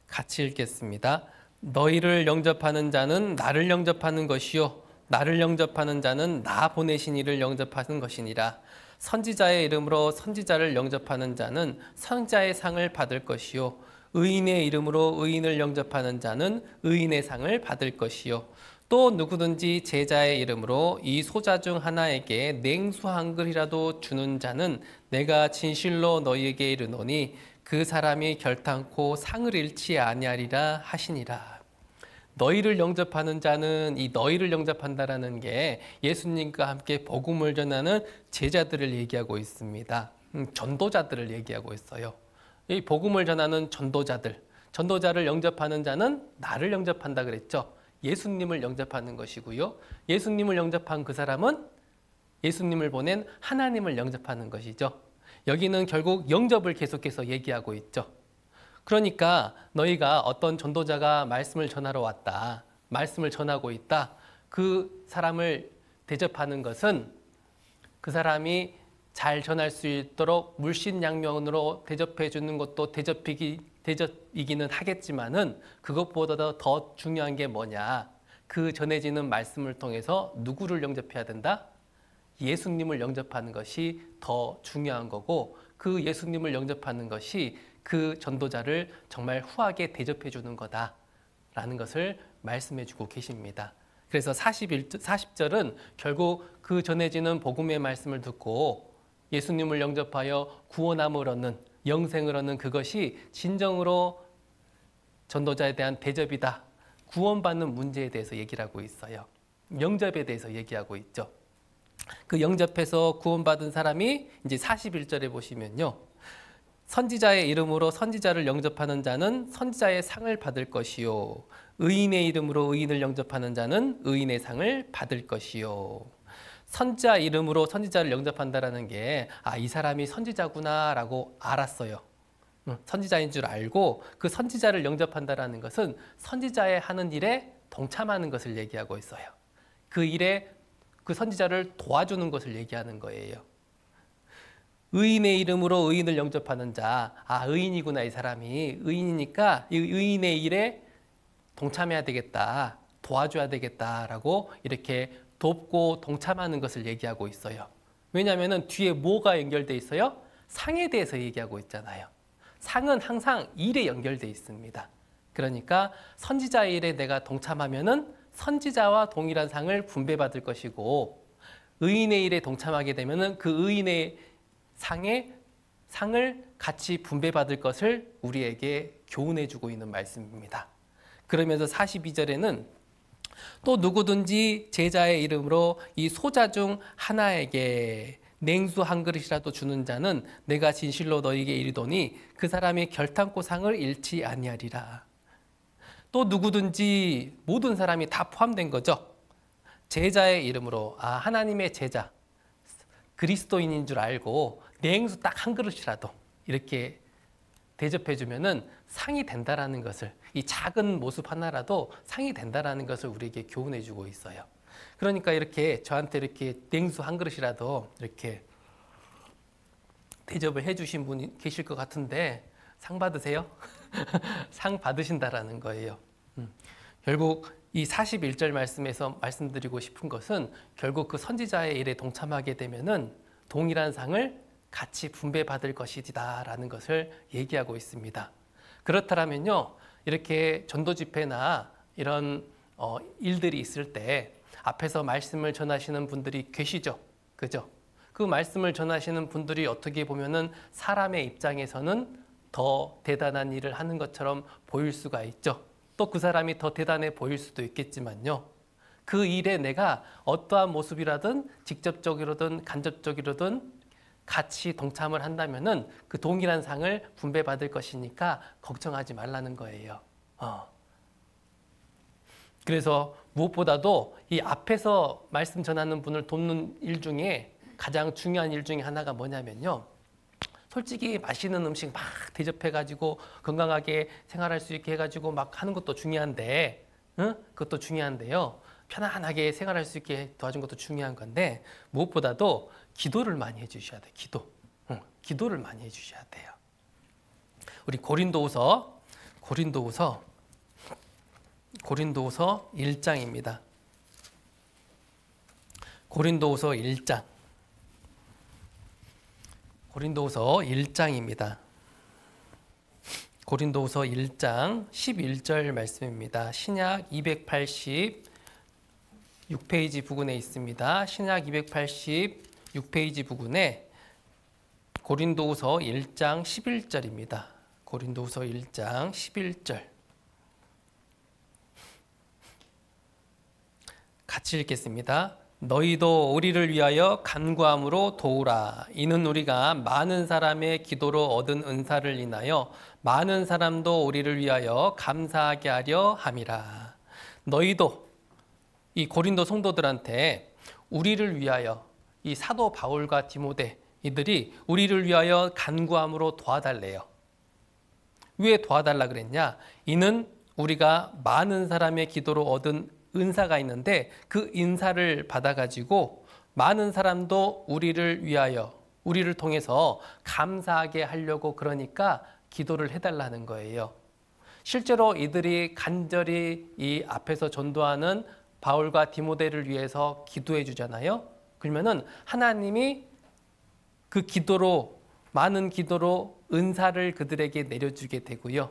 같이 읽겠습니다. 너희를 영접하는 자는 나를 영접하는 것이요 나를 영접하는 자는 나 보내신 이를 영접하는 것이니라. 선지자의 이름으로 선지자를 영접하는 자는 선지자의 상을 받을 것이요 의인의 이름으로 의인을 영접하는 자는 의인의 상을 받을 것이요 또 누구든지 제자의 이름으로 이 소자 중 하나에게 냉수 한 그릇이라도 주는 자는 내가 진실로 너희에게 이르노니 그 사람이 결탄코 상을 잃지 아니하리라 하시니라. 너희를 영접하는 자는 이 너희를 영접한다라는 게 예수님과 함께 복음을 전하는 제자들을 얘기하고 있습니다. 전도자들을 얘기하고 있어요. 이 복음을 전하는 전도자들, 전도자를 영접하는 자는 나를 영접한다 그랬죠. 예수님을 영접하는 것이고요. 예수님을 영접한 그 사람은 예수님을 보낸 하나님을 영접하는 것이죠. 여기는 결국 영접을 계속해서 얘기하고 있죠. 그러니까 너희가 어떤 전도자가 말씀을 전하러 왔다, 말씀을 전하고 있다, 그 사람을 대접하는 것은 그 사람이 잘 전할 수 있도록 물신양면으로 대접해 주는 것도 대접이기는 하겠지만은 그것보다 더 중요한 게 뭐냐? 그 전해지는 말씀을 통해서 누구를 영접해야 된다? 예수님을 영접하는 것이 더 중요한 거고, 그 예수님을 영접하는 것이 그 전도자를 정말 후하게 대접해 주는 거다라는 것을 말씀해 주고 계십니다. 그래서 40절은 결국 그 전해지는 복음의 말씀을 듣고 예수님을 영접하여 구원함을 얻는, 영생을 얻는 그것이 진정으로 전도자에 대한 대접이다. 구원받는 문제에 대해서 얘기를 하고 있어요. 영접에 대해서 얘기하고 있죠. 그 영접해서 구원받은 사람이 이제 41절에 보시면요. 선지자의 이름으로 선지자를 영접하는 자는 선지자의 상을 받을 것이요. 의인의 이름으로 의인을 영접하는 자는 의인의 상을 받을 것이요. 선지자 이름으로 선지자를 영접한다라는 게, 아, 이 사람이 선지자구나라고 알았어요. 선지자인 줄 알고 그 선지자를 영접한다라는 것은 선지자의 하는 일에 동참하는 것을 얘기하고 있어요. 그 일에 그 선지자를 도와주는 것을 얘기하는 거예요. 의인의 이름으로 의인을 영접하는 자, 아, 의인이구나, 이 사람이 의인이니까 이 의인의 일에 동참해야 되겠다, 도와줘야 되겠다라고 이렇게 돕고 동참하는 것을 얘기하고 있어요. 왜냐하면 뒤에 뭐가 연결돼 있어요? 상에 대해서 얘기하고 있잖아요. 상은 항상 일에 연결돼 있습니다. 그러니까 선지자의 일에 내가 동참하면은 선지자와 동일한 상을 분배받을 것이고, 의인의 일에 동참하게 되면은 그 의인의 상을 같이 분배받을 것을 우리에게 교훈해주고 있는 말씀입니다. 그러면서 42절에는 또 누구든지 제자의 이름으로 이 소자 중 하나에게 냉수 한 그릇이라도 주는 자는 내가 진실로 너희에게 이르노니 그 사람이 결탄코 상을 잃지 아니하리라. 또 누구든지, 모든 사람이 다 포함된 거죠. 제자의 이름으로, 아, 하나님의 제자, 그리스도인인 줄 알고 냉수 딱 한 그릇이라도 이렇게 대접해 주면은 상이 된다라는 것을, 이 작은 모습 하나라도 상이 된다라는 것을 우리에게 교훈해 주고 있어요. 그러니까 이렇게 저한테 이렇게 냉수 한 그릇이라도 이렇게 대접을 해 주신 분이 계실 것 같은데 상 받으세요? 상 받으신다라는 거예요. 결국 이 41절 말씀에서 말씀드리고 싶은 것은 결국 그 선지자의 일에 동참하게 되면은 동일한 상을 같이 분배받을 것이다라는 것을 얘기하고 있습니다. 그렇다면요, 이렇게 전도 집회나 이런 일들이 있을 때 앞에서 말씀을 전하시는 분들이 계시죠, 그죠? 그 말씀을 전하시는 분들이 어떻게 보면은 사람의 입장에서는 더 대단한 일을 하는 것처럼 보일 수가 있죠. 또 그 사람이 더 대단해 보일 수도 있겠지만요. 그 일에 내가 어떠한 모습이라든 직접적이로든 간접적이로든 같이 동참을 한다면은 그 동일한 상을 분배받을 것이니까 걱정하지 말라는 거예요. 그래서 무엇보다도 이 앞에서 말씀 전하는 분을 돕는 일 중에 가장 중요한 일 중에 하나가 뭐냐면요. 솔직히 맛있는 음식 막 대접해가지고 건강하게 생활할 수 있게 해가지고 막 하는 것도 중요한데, 그것도 중요한데요. 편안하게 생활할 수 있게 도와준 것도 중요한 건데 무엇보다도 기도를 많이 해주셔야 돼요. 기도를 많이 해주셔야 돼요. 우리 고린도후서 1장입니다. 고린도후서 1장. 고린도후서 1장입니다. 고린도후서 1장 11절 말씀입니다. 신약 286페이지 부근에 있습니다. 신약 286페이지 부근에 고린도후서 1장 11절입니다. 고린도후서 1장 11절. 같이 읽겠습니다. 너희도 우리를 위하여 간구함으로 도우라. 이는 우리가 많은 사람의 기도로 얻은 은사를 인하여 많은 사람도 우리를 위하여 감사하게 하려 함이라. 너희도 이 고린도 성도들한테 우리를 위하여 이 사도 바울과 디모데 이들이 우리를 위하여 간구함으로 도와달래요. 왜 도와달라 그랬냐? 이는 우리가 많은 사람의 기도로 얻은 은사가 있는데 그 인사를 받아가지고 많은 사람도 우리를 위하여 우리를 통해서 감사하게 하려고 그러니까 기도를 해달라는 거예요. 실제로 이들이 간절히 이 앞에서 전도하는 바울과 디모데를 위해서 기도해 주잖아요. 그러면은 하나님이 그 기도로 많은 기도로 은사를 그들에게 내려주게 되고요.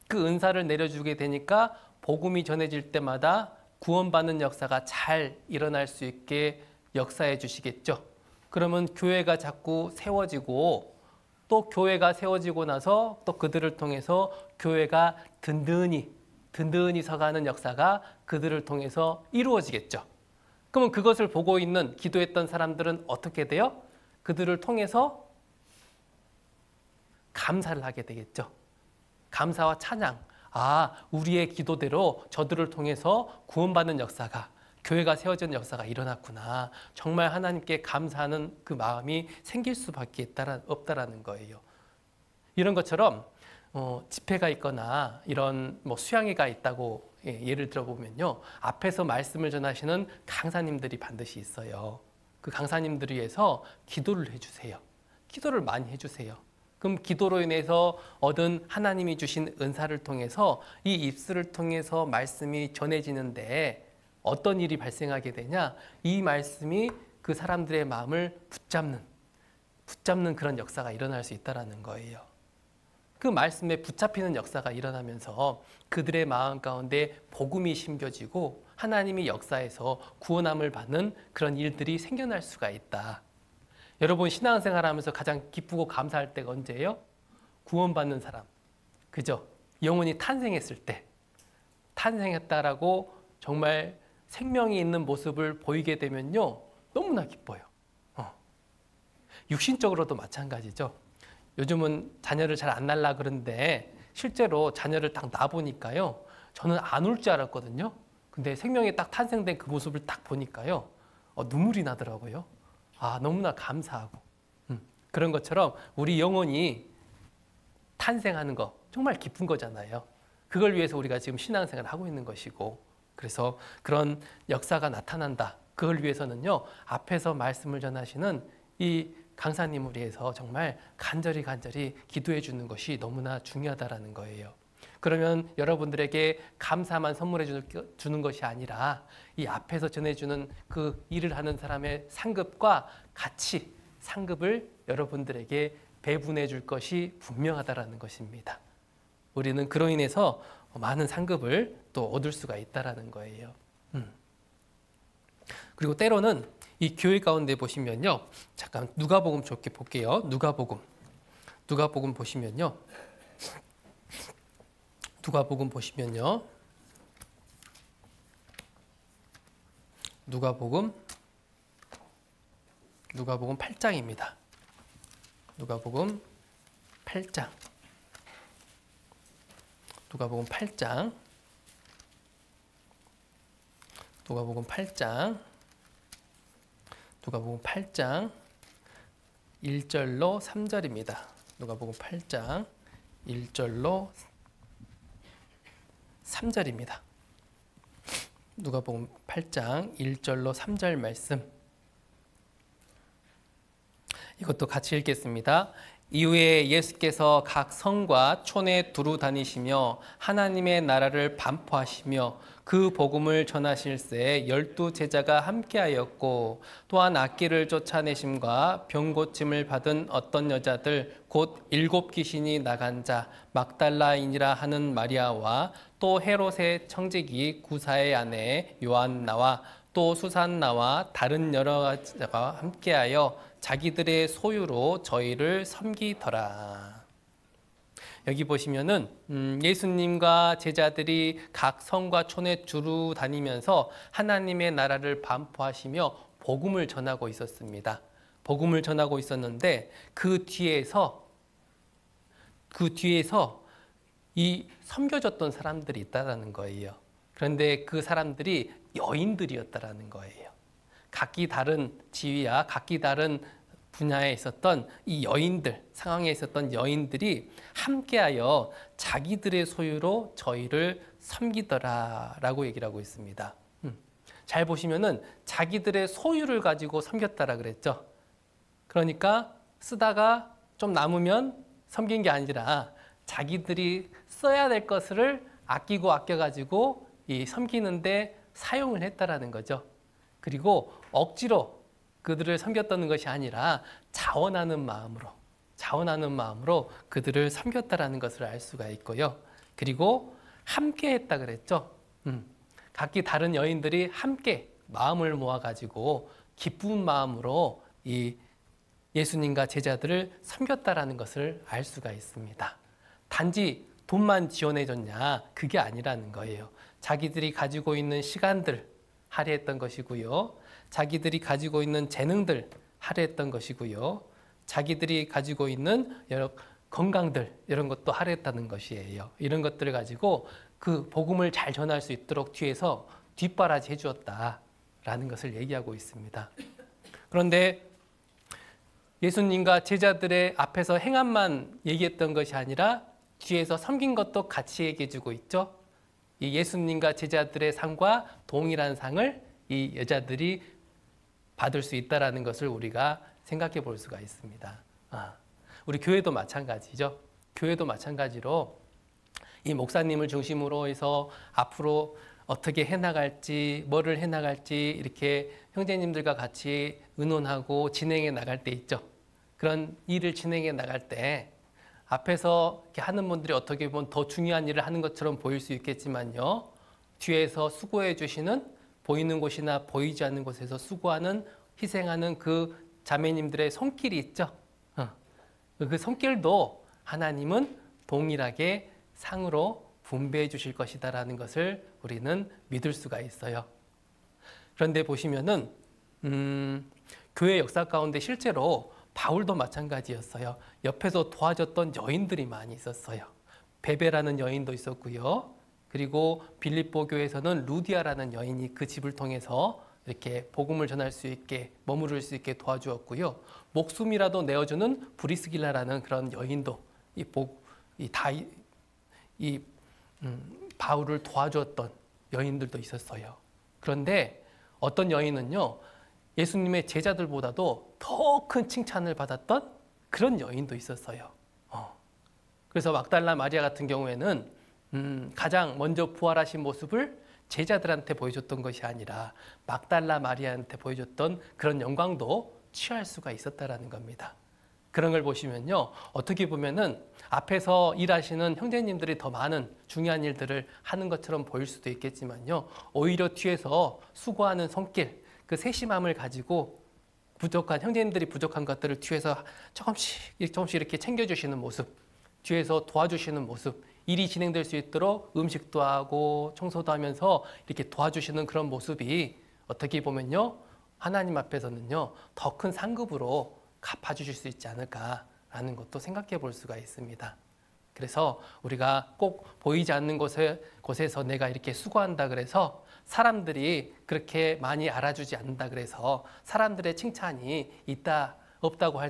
그 은사를 내려주게 되니까 복음이 전해질 때마다 구원받는 역사가 잘 일어날 수 있게 역사해 주시겠죠. 그러면 교회가 자꾸 세워지고 또 교회가 세워지고 나서 또 그들을 통해서 교회가 든든히 서가는 역사가 그들을 통해서 이루어지겠죠. 그러면 그것을 보고 있는 기도했던 사람들은 어떻게 돼요? 그들을 통해서 감사를 하게 되겠죠. 감사와 찬양. 우리의 기도대로 저들을 통해서 구원받는 역사가, 교회가 세워지는 역사가 일어났구나. 정말 하나님께 감사하는 그 마음이 생길 수밖에 없다라는 거예요. 이런 것처럼 집회가 있거나 이런 수양회가 있다고 예를 들어보면요. 앞에서 말씀을 전하시는 강사님들이 반드시 있어요. 그 강사님들을 위해서 기도를 해주세요. 기도를 많이 해주세요. 그럼 기도로 인해서 얻은 하나님이 주신 은사를 통해서 이 입술을 통해서 말씀이 전해지는데 어떤 일이 발생하게 되냐? 이 말씀이 그 사람들의 마음을 붙잡는 그런 역사가 일어날 수 있다는 거예요. 그 말씀에 붙잡히는 역사가 일어나면서 그들의 마음 가운데 복음이 심겨지고 하나님이 역사에서 구원함을 받는 그런 일들이 생겨날 수가 있다. 여러분 신앙생활하면서 가장 기쁘고 감사할 때가 언제예요? 구원받는 사람, 그죠? 영혼이 탄생했을 때, 탄생했다라고 정말 생명이 있는 모습을 보이게 되면요, 너무나 기뻐요. 육신적으로도 마찬가지죠. 요즘은 자녀를 잘 안 낳으려 그러는데 실제로 자녀를 딱 낳아보니까요, 저는 안 울 줄 알았거든요. 근데 생명이 딱 탄생된 그 모습을 딱 보니까요, 눈물이 나더라고요. 너무나 감사하고. 그런 것처럼 우리 영혼이 탄생하는 거 정말 기쁜 거잖아요. 그걸 위해서 우리가 지금 신앙생활을 하고 있는 것이고, 그래서 그런 역사가 나타난다. 그걸 위해서는요, 앞에서 말씀을 전하시는 이 강사님을 위해서 정말 간절히 기도해 주는 것이 너무나 중요하다라는 거예요. 그러면 여러분들에게 감사만 선물해 주는 것이 아니라 이 앞에서 전해주는 그 일을 하는 사람의 상급과 같이 상급을 여러분들에게 배분해 줄 것이 분명하다라는 것입니다. 우리는 그로 인해서 많은 상급을 또 얻을 수가 있다라는 거예요. 그리고 때로는 이 교회 가운데 보시면요, 잠깐 누가복음 좋게 볼게요. 누가복음 보시면요, 누가복음 8장입니다. 누가복음 8장. 누가복음 8장 1절로 3절입니다. 누가복음 8장 1절로 3절입니다. 누가복음 8장 1절로 3절 말씀. 이것도 같이 읽겠습니다. 이후에 예수께서 각 성과 촌에 두루 다니시며 하나님의 나라를 반포하시며 그 복음을 전하실새 12 제자가 함께하였고, 또한 악기를 쫓아내심과 병 고침을 받은 어떤 여자들 곧 7 귀신이 나간 자 막달라인이라 하는 마리아와 또 헤롯의 청지기 구사의 아내 요한나와 또 수산나와 다른 여러 자가 함께하여 자기들의 소유로 저희를 섬기더라. 여기 보시면은 예수님과 제자들이 각 성과 촌에 두루 다니면서 하나님의 나라를 반포하시며 복음을 전하고 있었습니다. 복음을 전하고 있었는데 그 뒤에서 이 섬겨졌던 사람들이 있다라는 거예요. 그런데 그 사람들이 여인들이었다라는 거예요. 각기 다른 지위와 각기 다른 분야에 있었던 이 여인들, 상황에 있었던 여인들이 함께하여 자기들의 소유로 저희를 섬기더라라고 얘기를 하고 있습니다. 잘 보시면은 자기들의 소유를 가지고 섬겼다라 그랬죠. 그러니까 쓰다가 좀 남으면 섬긴 게 아니라 자기들이 써야 될 것을 아끼고 아껴가지고 이 섬기는데 사용을 했다라는 거죠. 그리고 억지로 그들을 섬겼다는 것이 아니라 자원하는 마음으로 그들을 섬겼다라는 것을 알 수가 있고요. 그리고 함께 했다 그랬죠. 각기 다른 여인들이 함께 마음을 모아가지고 기쁜 마음으로 이 예수님과 제자들을 섬겼다라는 것을 알 수가 있습니다. 단지 돈만 지원해줬냐? 그게 아니라는 거예요. 자기들이 가지고 있는 시간들 할애했던 것이고요. 자기들이 가지고 있는 재능들 할애했던 것이고요. 자기들이 가지고 있는 여러 건강들 이런 것도 할애했다는 것이에요. 이런 것들을 가지고 그 복음을 잘 전할 수 있도록 뒤에서 뒷바라지 해주었다라는 것을 얘기하고 있습니다. 그런데 예수님과 제자들의 앞에서 행함만 얘기했던 것이 아니라 뒤에서 섬긴 것도 같이 얘기해주고 있죠. 이 예수님과 제자들의 상과 동일한 상을 이 여자들이 받을 수 있다라는 것을 우리가 생각해 볼 수가 있습니다. 우리 교회도 마찬가지죠. 교회도 마찬가지로 이 목사님을 중심으로 해서 앞으로 어떻게 해나갈지, 뭐를 해나갈지 이렇게 형제님들과 같이 의논하고 진행해 나갈 때 있죠. 그런 일을 진행해 나갈 때 앞에서 이렇게 하는 분들이 어떻게 보면 더 중요한 일을 하는 것처럼 보일 수 있겠지만요. 뒤에서 수고해 주시는 보이는 곳이나 보이지 않는 곳에서 수고하는, 희생하는 그 자매님들의 손길이 있죠. 그 손길도 하나님은 동일하게 상으로 분배해 주실 것이다라는 것을 우리는 믿을 수가 있어요. 그런데 보시면은 교회 역사 가운데 실제로 바울도 마찬가지였어요. 옆에서 도와줬던 여인들이 많이 있었어요. 베베라는 여인도 있었고요. 그리고 빌립보 교회에서는 루디아라는 여인이 그 집을 통해서 이렇게 복음을 전할 수 있게 머무를 수 있게 도와주었고요. 목숨이라도 내어주는 브리스길라라는 그런 여인도 바울을 도와주었던 여인들도 있었어요. 그런데 어떤 여인은요, 예수님의 제자들보다도 더 큰 칭찬을 받았던 그런 여인도 있었어요. 그래서 막달라 마리아 같은 경우에는 가장 먼저 부활하신 모습을 제자들한테 보여줬던 것이 아니라 막달라 마리아한테 보여줬던 그런 영광도 취할 수가 있었다라는 겁니다. 그런 걸 보시면요, 어떻게 보면은 앞에서 일하시는 형제님들이 더 많은 중요한 일들을 하는 것처럼 보일 수도 있겠지만요, 오히려 뒤에서 수고하는 손길, 그 세심함을 가지고 부족한 형제님들이 부족한 것들을 뒤에서 조금씩 이렇게 챙겨주시는 모습, 뒤에서 도와주시는 모습, 일이 진행될 수 있도록 음식도 하고 청소도 하면서 이렇게 도와주시는 그런 모습이 어떻게 보면요, 하나님 앞에서는요, 더 큰 상급으로 갚아주실 수 있지 않을까라는 것도 생각해 볼 수가 있습니다. 그래서 우리가 꼭 보이지 않는 곳에서 내가 이렇게 수고한다 그래서 사람들이 그렇게 많이 알아주지 않는다 그래서 사람들의 칭찬이 없다고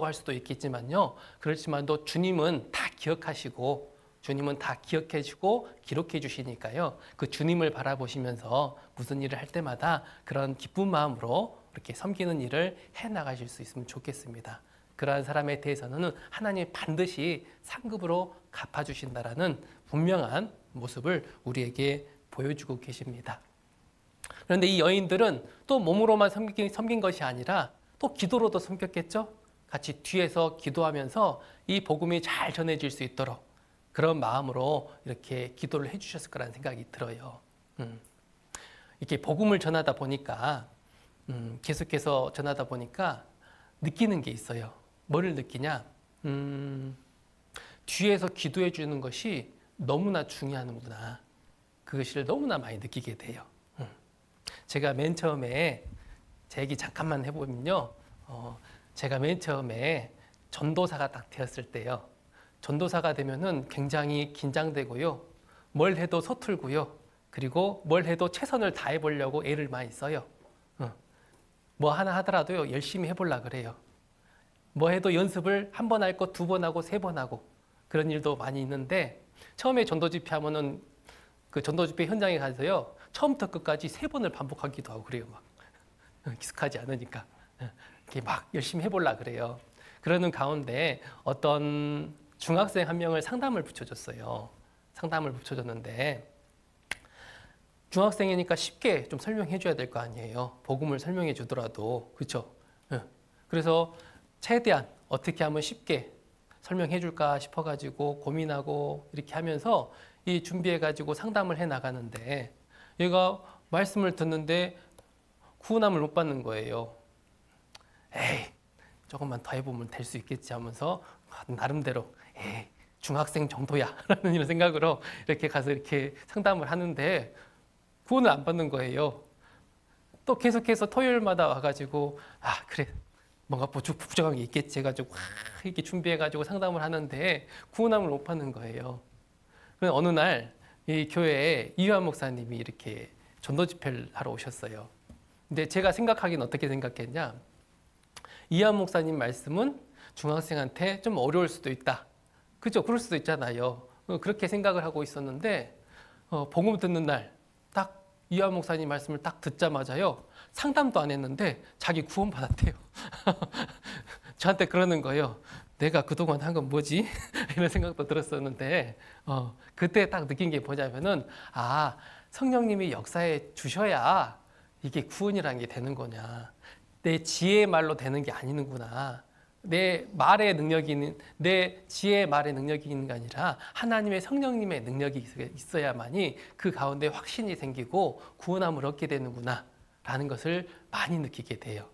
할 수도 있겠지만요. 그렇지만도 주님은 다 기억하시고 주님은 다 기억해 주고 기록해 주시니까요. 그 주님을 바라보시면서 무슨 일을 할 때마다 그런 기쁜 마음으로 이렇게 섬기는 일을 해 나가실 수 있으면 좋겠습니다. 그러한 사람에 대해서는 하나님이 반드시 상급으로 갚아주신다라는 분명한 모습을 우리에게 보여주고 계십니다. 그런데 이 여인들은 또 몸으로만 섬긴 것이 아니라 또 기도로도 섬겼겠죠? 같이 뒤에서 기도하면서 이 복음이 잘 전해질 수 있도록 그런 마음으로 이렇게 기도를 해주셨을 거라는 생각이 들어요. 이렇게 복음을 전하다 보니까 계속해서 전하다 보니까 느끼는 게 있어요. 뭐를 느끼냐? 뒤에서 기도해 주는 것이 너무나 중요하구나. 그것을 너무나 많이 느끼게 돼요. 제가 맨 처음에 제 얘기 잠깐만 해보면요. 제가 맨 처음에 전도사가 딱 되었을 때요. 전도사가 되면은 굉장히 긴장되고요. 뭘 해도 서툴고요. 그리고 뭘 해도 최선을 다해 보려고 애를 많이 써요. 뭐 하나 하더라도요. 열심히 해보려 그래요. 뭐 해도 연습을 한 번 할 거 두 번 하고 세 번 하고 그런 일도 많이 있는데 처음에 전도 집회하면은 그 전도 집회 현장에 가서요. 처음부터 끝까지 세 번을 반복하기도 하고 그래요. 막 익숙하지 않으니까 이렇게 막 열심히 해보려 그래요. 그러는 가운데 어떤 중학생 한 명을 상담을 붙여줬어요. 상담을 붙여줬는데 중학생이니까 쉽게 좀 설명해 줘야 될 거 아니에요. 복음을 설명해 주더라도 그렇죠. 그래서 최대한 어떻게 하면 쉽게 설명해 줄까 싶어가지고 고민하고 이렇게 하면서 이 준비해가지고 상담을 해 나가는데 얘가 말씀을 듣는데 구원함을 못 받는 거예요. 에이, 조금만 더 해보면 될 수 있겠지 하면서 나름대로 에이, 중학생 정도야 라는 이런 생각으로 이렇게 가서 이렇게 상담을 하는데 구원을 안 받는 거예요. 또 계속해서 토요일마다 와가지고 그래 뭔가 부족한 게 있겠지 해가지고 이렇게 준비해가지고 상담을 하는데 구원함을 못 받는 거예요. 그래서 어느 날 이 교회에 이유한 목사님이 이렇게 전도 집회를 하러 오셨어요. 근데 제가 생각하기는 어떻게 생각했냐? 이유한 목사님 말씀은 중학생한테 좀 어려울 수도 있다. 그죠? 그럴 수도 있잖아요. 그렇게 생각을 하고 있었는데 복음 듣는 날 딱 이유한 목사님 말씀을 딱 듣자마자요. 상담도 안 했는데 자기 구원 받았대요. 저한테 그러는 거예요. 내가 그동안 한 건 뭐지? 이런 생각도 들었었는데 그때 딱 느낀 게 뭐냐면은 성령님이 역사해 주셔야 이게 구원이라는 게 되는 거냐. 내 지혜의 말로 되는 게 아니는구나. 내 말의 능력이 내 지혜의 말의 능력이 있는 게 아니라 하나님의 성령님의 능력이 있어야만이 그 가운데 확신이 생기고 구원함을 얻게 되는구나 라는 것을 많이 느끼게 돼요.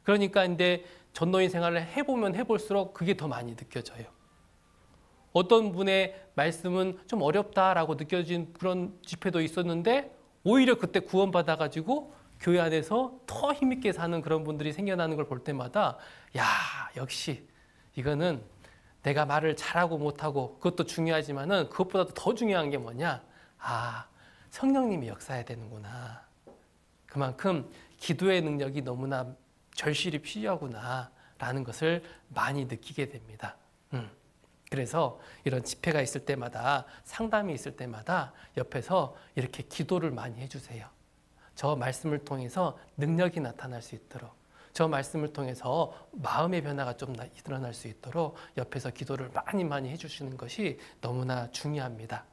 그러니까 이제 전도인 생활을 해보면 해볼수록 그게 더 많이 느껴져요. 어떤 분의 말씀은 좀 어렵다라고 느껴진 그런 집회도 있었는데 오히려 그때 구원받아가지고 교회 안에서 더 힘있게 사는 그런 분들이 생겨나는 걸 볼 때마다 역시 이거는 내가 말을 잘하고 못하고 그것도 중요하지만은 그것보다도 더 중요한 게 뭐냐? 성령님이 역사해야 되는구나. 그만큼 기도의 능력이 너무나 절실히 필요하구나 라는 것을 많이 느끼게 됩니다. 그래서 이런 집회가 있을 때마다 상담이 있을 때마다 옆에서 이렇게 기도를 많이 해주세요. 저 말씀을 통해서 능력이 나타날 수 있도록 저 말씀을 통해서 마음의 변화가 좀 일어날 수 있도록 옆에서 기도를 많이 해주시는 것이 너무나 중요합니다.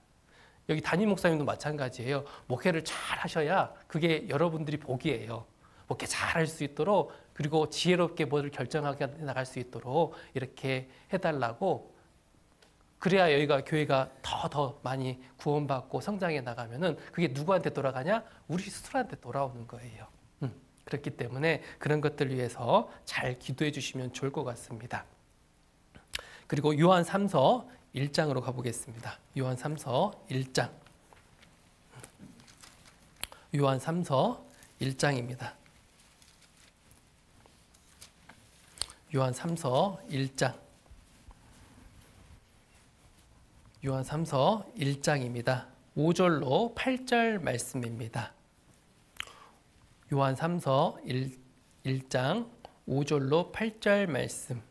여기 담임 목사님도 마찬가지예요. 목회를 잘 하셔야 그게 여러분들이 복이에요. 목회 잘 할 수 있도록 그리고 지혜롭게 뭐를 결정하게 나갈 수 있도록 이렇게 해달라고 그래야 여기가 교회가 더 많이 구원받고 성장해 나가면은 그게 누구한테 돌아가냐? 우리 스스로한테 돌아오는 거예요. 그렇기 때문에 그런 것들 위해서 잘 기도해 주시면 좋을 것 같습니다. 그리고 요한 3서 1장으로 가보겠습니다. 요한 3서 1장. 요한 3서 1장입니다. 요한 3서 1장. 요한 3서 1장입니다. 5절로 8절 말씀입니다. 요한 3서 1장 5절로 8절 말씀.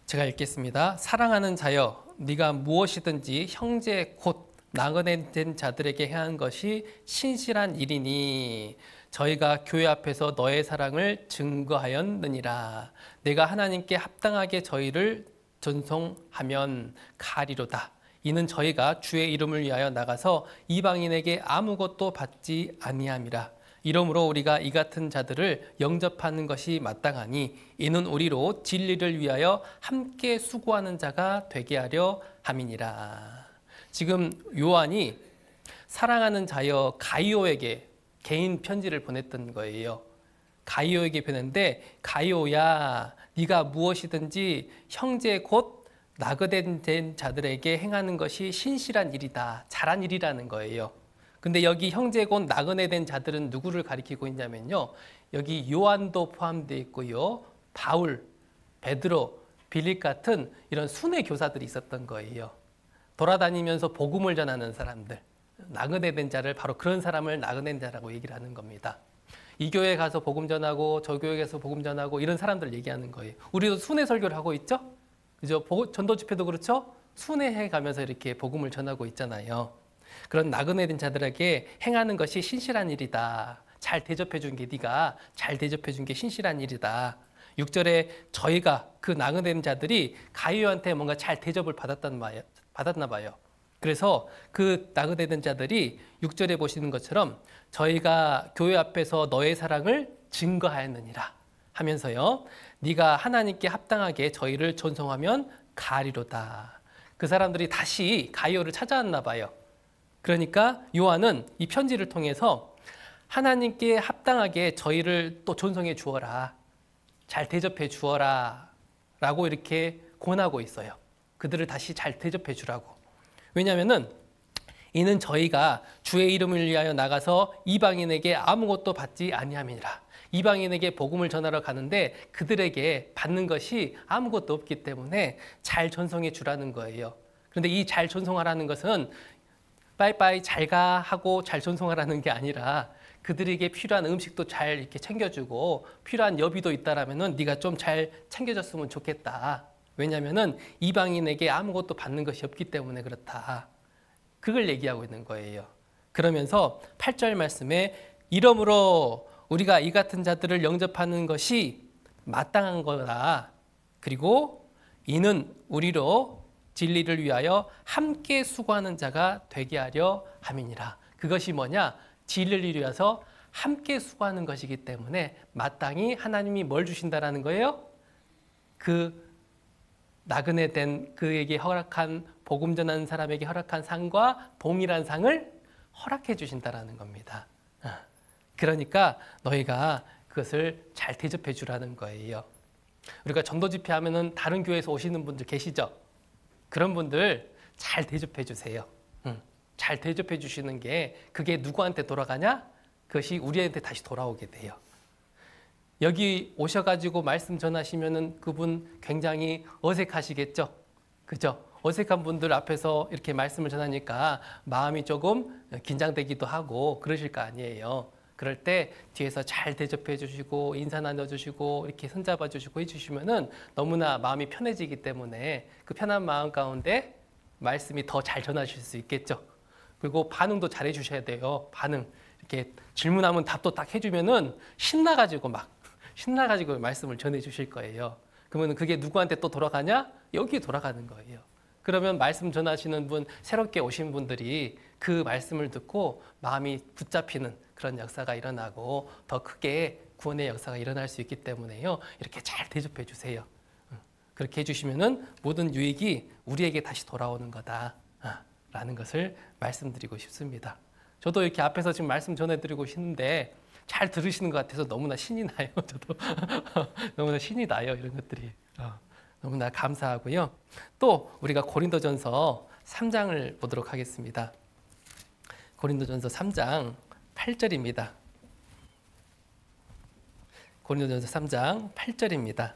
제가 읽겠습니다. 사랑하는 자여, 네가 무엇이든지 형제 곧 나그네 된 자들에게 행한 것이 신실한 일이니 저희가 교회 앞에서 너의 사랑을 증거하였느니라. 내가 하나님께 합당하게 저희를 전송하면 가리로다. 이는 저희가 주의 이름을 위하여 나가서 이방인에게 아무것도 받지 아니함이라. 이러므로 우리가 이 같은 자들을 영접하는 것이 마땅하니 이는 우리로 진리를 위하여 함께 수고하는 자가 되게 하려 함이니라. 지금 요한이 사랑하는 자여 가이오에게 개인 편지를 보냈던 거예요. 가이오에게 배는데 가이오야 네가 무엇이든지 형제 곧 나그네된 자들에게 행하는 것이 신실한 일이다. 잘한 일이라는 거예요. 근데 여기 형제 곧 나그네된 자들은 누구를 가리키고 있냐면요. 여기 요한도 포함되어 있고요. 바울, 베드로, 빌립 같은 이런 순회 교사들이 있었던 거예요. 돌아다니면서 복음을 전하는 사람들, 나그네된 자를 바로 그런 사람을 나그네된 자라고 얘기를 하는 겁니다. 이 교회에 가서 복음 전하고 저 교회에 가서 복음 전하고 이런 사람들 얘기하는 거예요. 우리도 순회 설교를 하고 있죠? 그죠? 전도 집회도 그렇죠? 순회해 가면서 이렇게 복음을 전하고 있잖아요. 그런 나그네된 자들에게 행하는 것이 신실한 일이다. 잘 대접해 준 게 네가 잘 대접해 준 게 신실한 일이다. 6절에 저희가 그 나그네된 자들이 가이오한테 뭔가 잘 대접을 받았나 봐요. 그래서 그 나그네된 자들이 6절에 보시는 것처럼 저희가 교회 앞에서 너의 사랑을 증거하였느니라 하면서요. 네가 하나님께 합당하게 저희를 존송하면 가리로다. 그 사람들이 다시 가이오를 찾아왔나 봐요. 그러니까 요한은 이 편지를 통해서 하나님께 합당하게 저희를 또 존송해 주어라. 잘 대접해 주어라. 라고 이렇게 권하고 있어요. 그들을 다시 잘 대접해 주라고. 왜냐하면은 이는 저희가 주의 이름을 위하여 나가서 이방인에게 아무것도 받지 아니함이니라. 이방인에게 복음을 전하러 가는데 그들에게 받는 것이 아무것도 없기 때문에 잘 전송해 주라는 거예요. 그런데 이 잘 전송하라는 것은 빠이빠이 잘 가 하고 잘 전송하라는 게 아니라 그들에게 필요한 음식도 잘 이렇게 챙겨주고 필요한 여비도 있다라면은 네가 좀 잘 챙겨줬으면 좋겠다. 왜냐하면은 이방인에게 아무것도 받는 것이 없기 때문에 그렇다. 그걸 얘기하고 있는 거예요. 그러면서 8절 말씀에 이러므로 우리가 이 같은 자들을 영접하는 것이 마땅한 거다. 그리고 이는 우리로 진리를 위하여 함께 수고하는 자가 되게 하려 함이니라. 그것이 뭐냐? 진리를 위해서 함께 수고하는 것이기 때문에 마땅히 하나님이 뭘 주신다라는 거예요? 그 나그네된 그에게 허락한 복음 전하는 사람에게 허락한 상과 동일한 상을 허락해 주신다라는 겁니다. 그러니까 너희가 그것을 잘 대접해 주라는 거예요. 우리가 전도 집회 하면은 다른 교회에서 오시는 분들 계시죠? 그런 분들 잘 대접해 주세요. 잘 대접해 주시는 게 그게 누구한테 돌아가냐? 그것이 우리한테 다시 돌아오게 돼요. 여기 오셔가지고 말씀 전하시면은 그분 굉장히 어색하시겠죠? 그죠? 어색한 분들 앞에서 이렇게 말씀을 전하니까 마음이 조금 긴장되기도 하고 그러실 거 아니에요. 그럴 때 뒤에서 잘 대접해 주시고 인사 나눠주시고 이렇게 손잡아 주시고 해주시면은 너무나 마음이 편해지기 때문에 그 편한 마음 가운데 말씀이 더 잘 전하실 수 있겠죠. 그리고 반응도 잘 해주셔야 돼요. 반응. 이렇게 질문하면 답도 딱 해주면은 신나가지고 말씀을 전해 주실 거예요. 그러면 그게 누구한테 또 돌아가냐? 여기에 돌아가는 거예요. 그러면 말씀 전하시는 분, 새롭게 오신 분들이 그 말씀을 듣고 마음이 붙잡히는 그런 역사가 일어나고 더 크게 구원의 역사가 일어날 수 있기 때문에요. 이렇게 잘 대접해 주세요. 그렇게 해주시면은 모든 유익이 우리에게 다시 돌아오는 거다. 라는 것을 말씀드리고 싶습니다. 저도 이렇게 앞에서 지금 말씀 전해드리고 있는데 잘 들으시는 것 같아서 너무나 신이 나요. 저도 너무나 신이 나요. 이런 것들이. 너무나 감사하고요. 또 우리가 고린도전서 3장을 보도록 하겠습니다. 고린도전서 3장 8절입니다. 고린도전서 3장 8절입니다.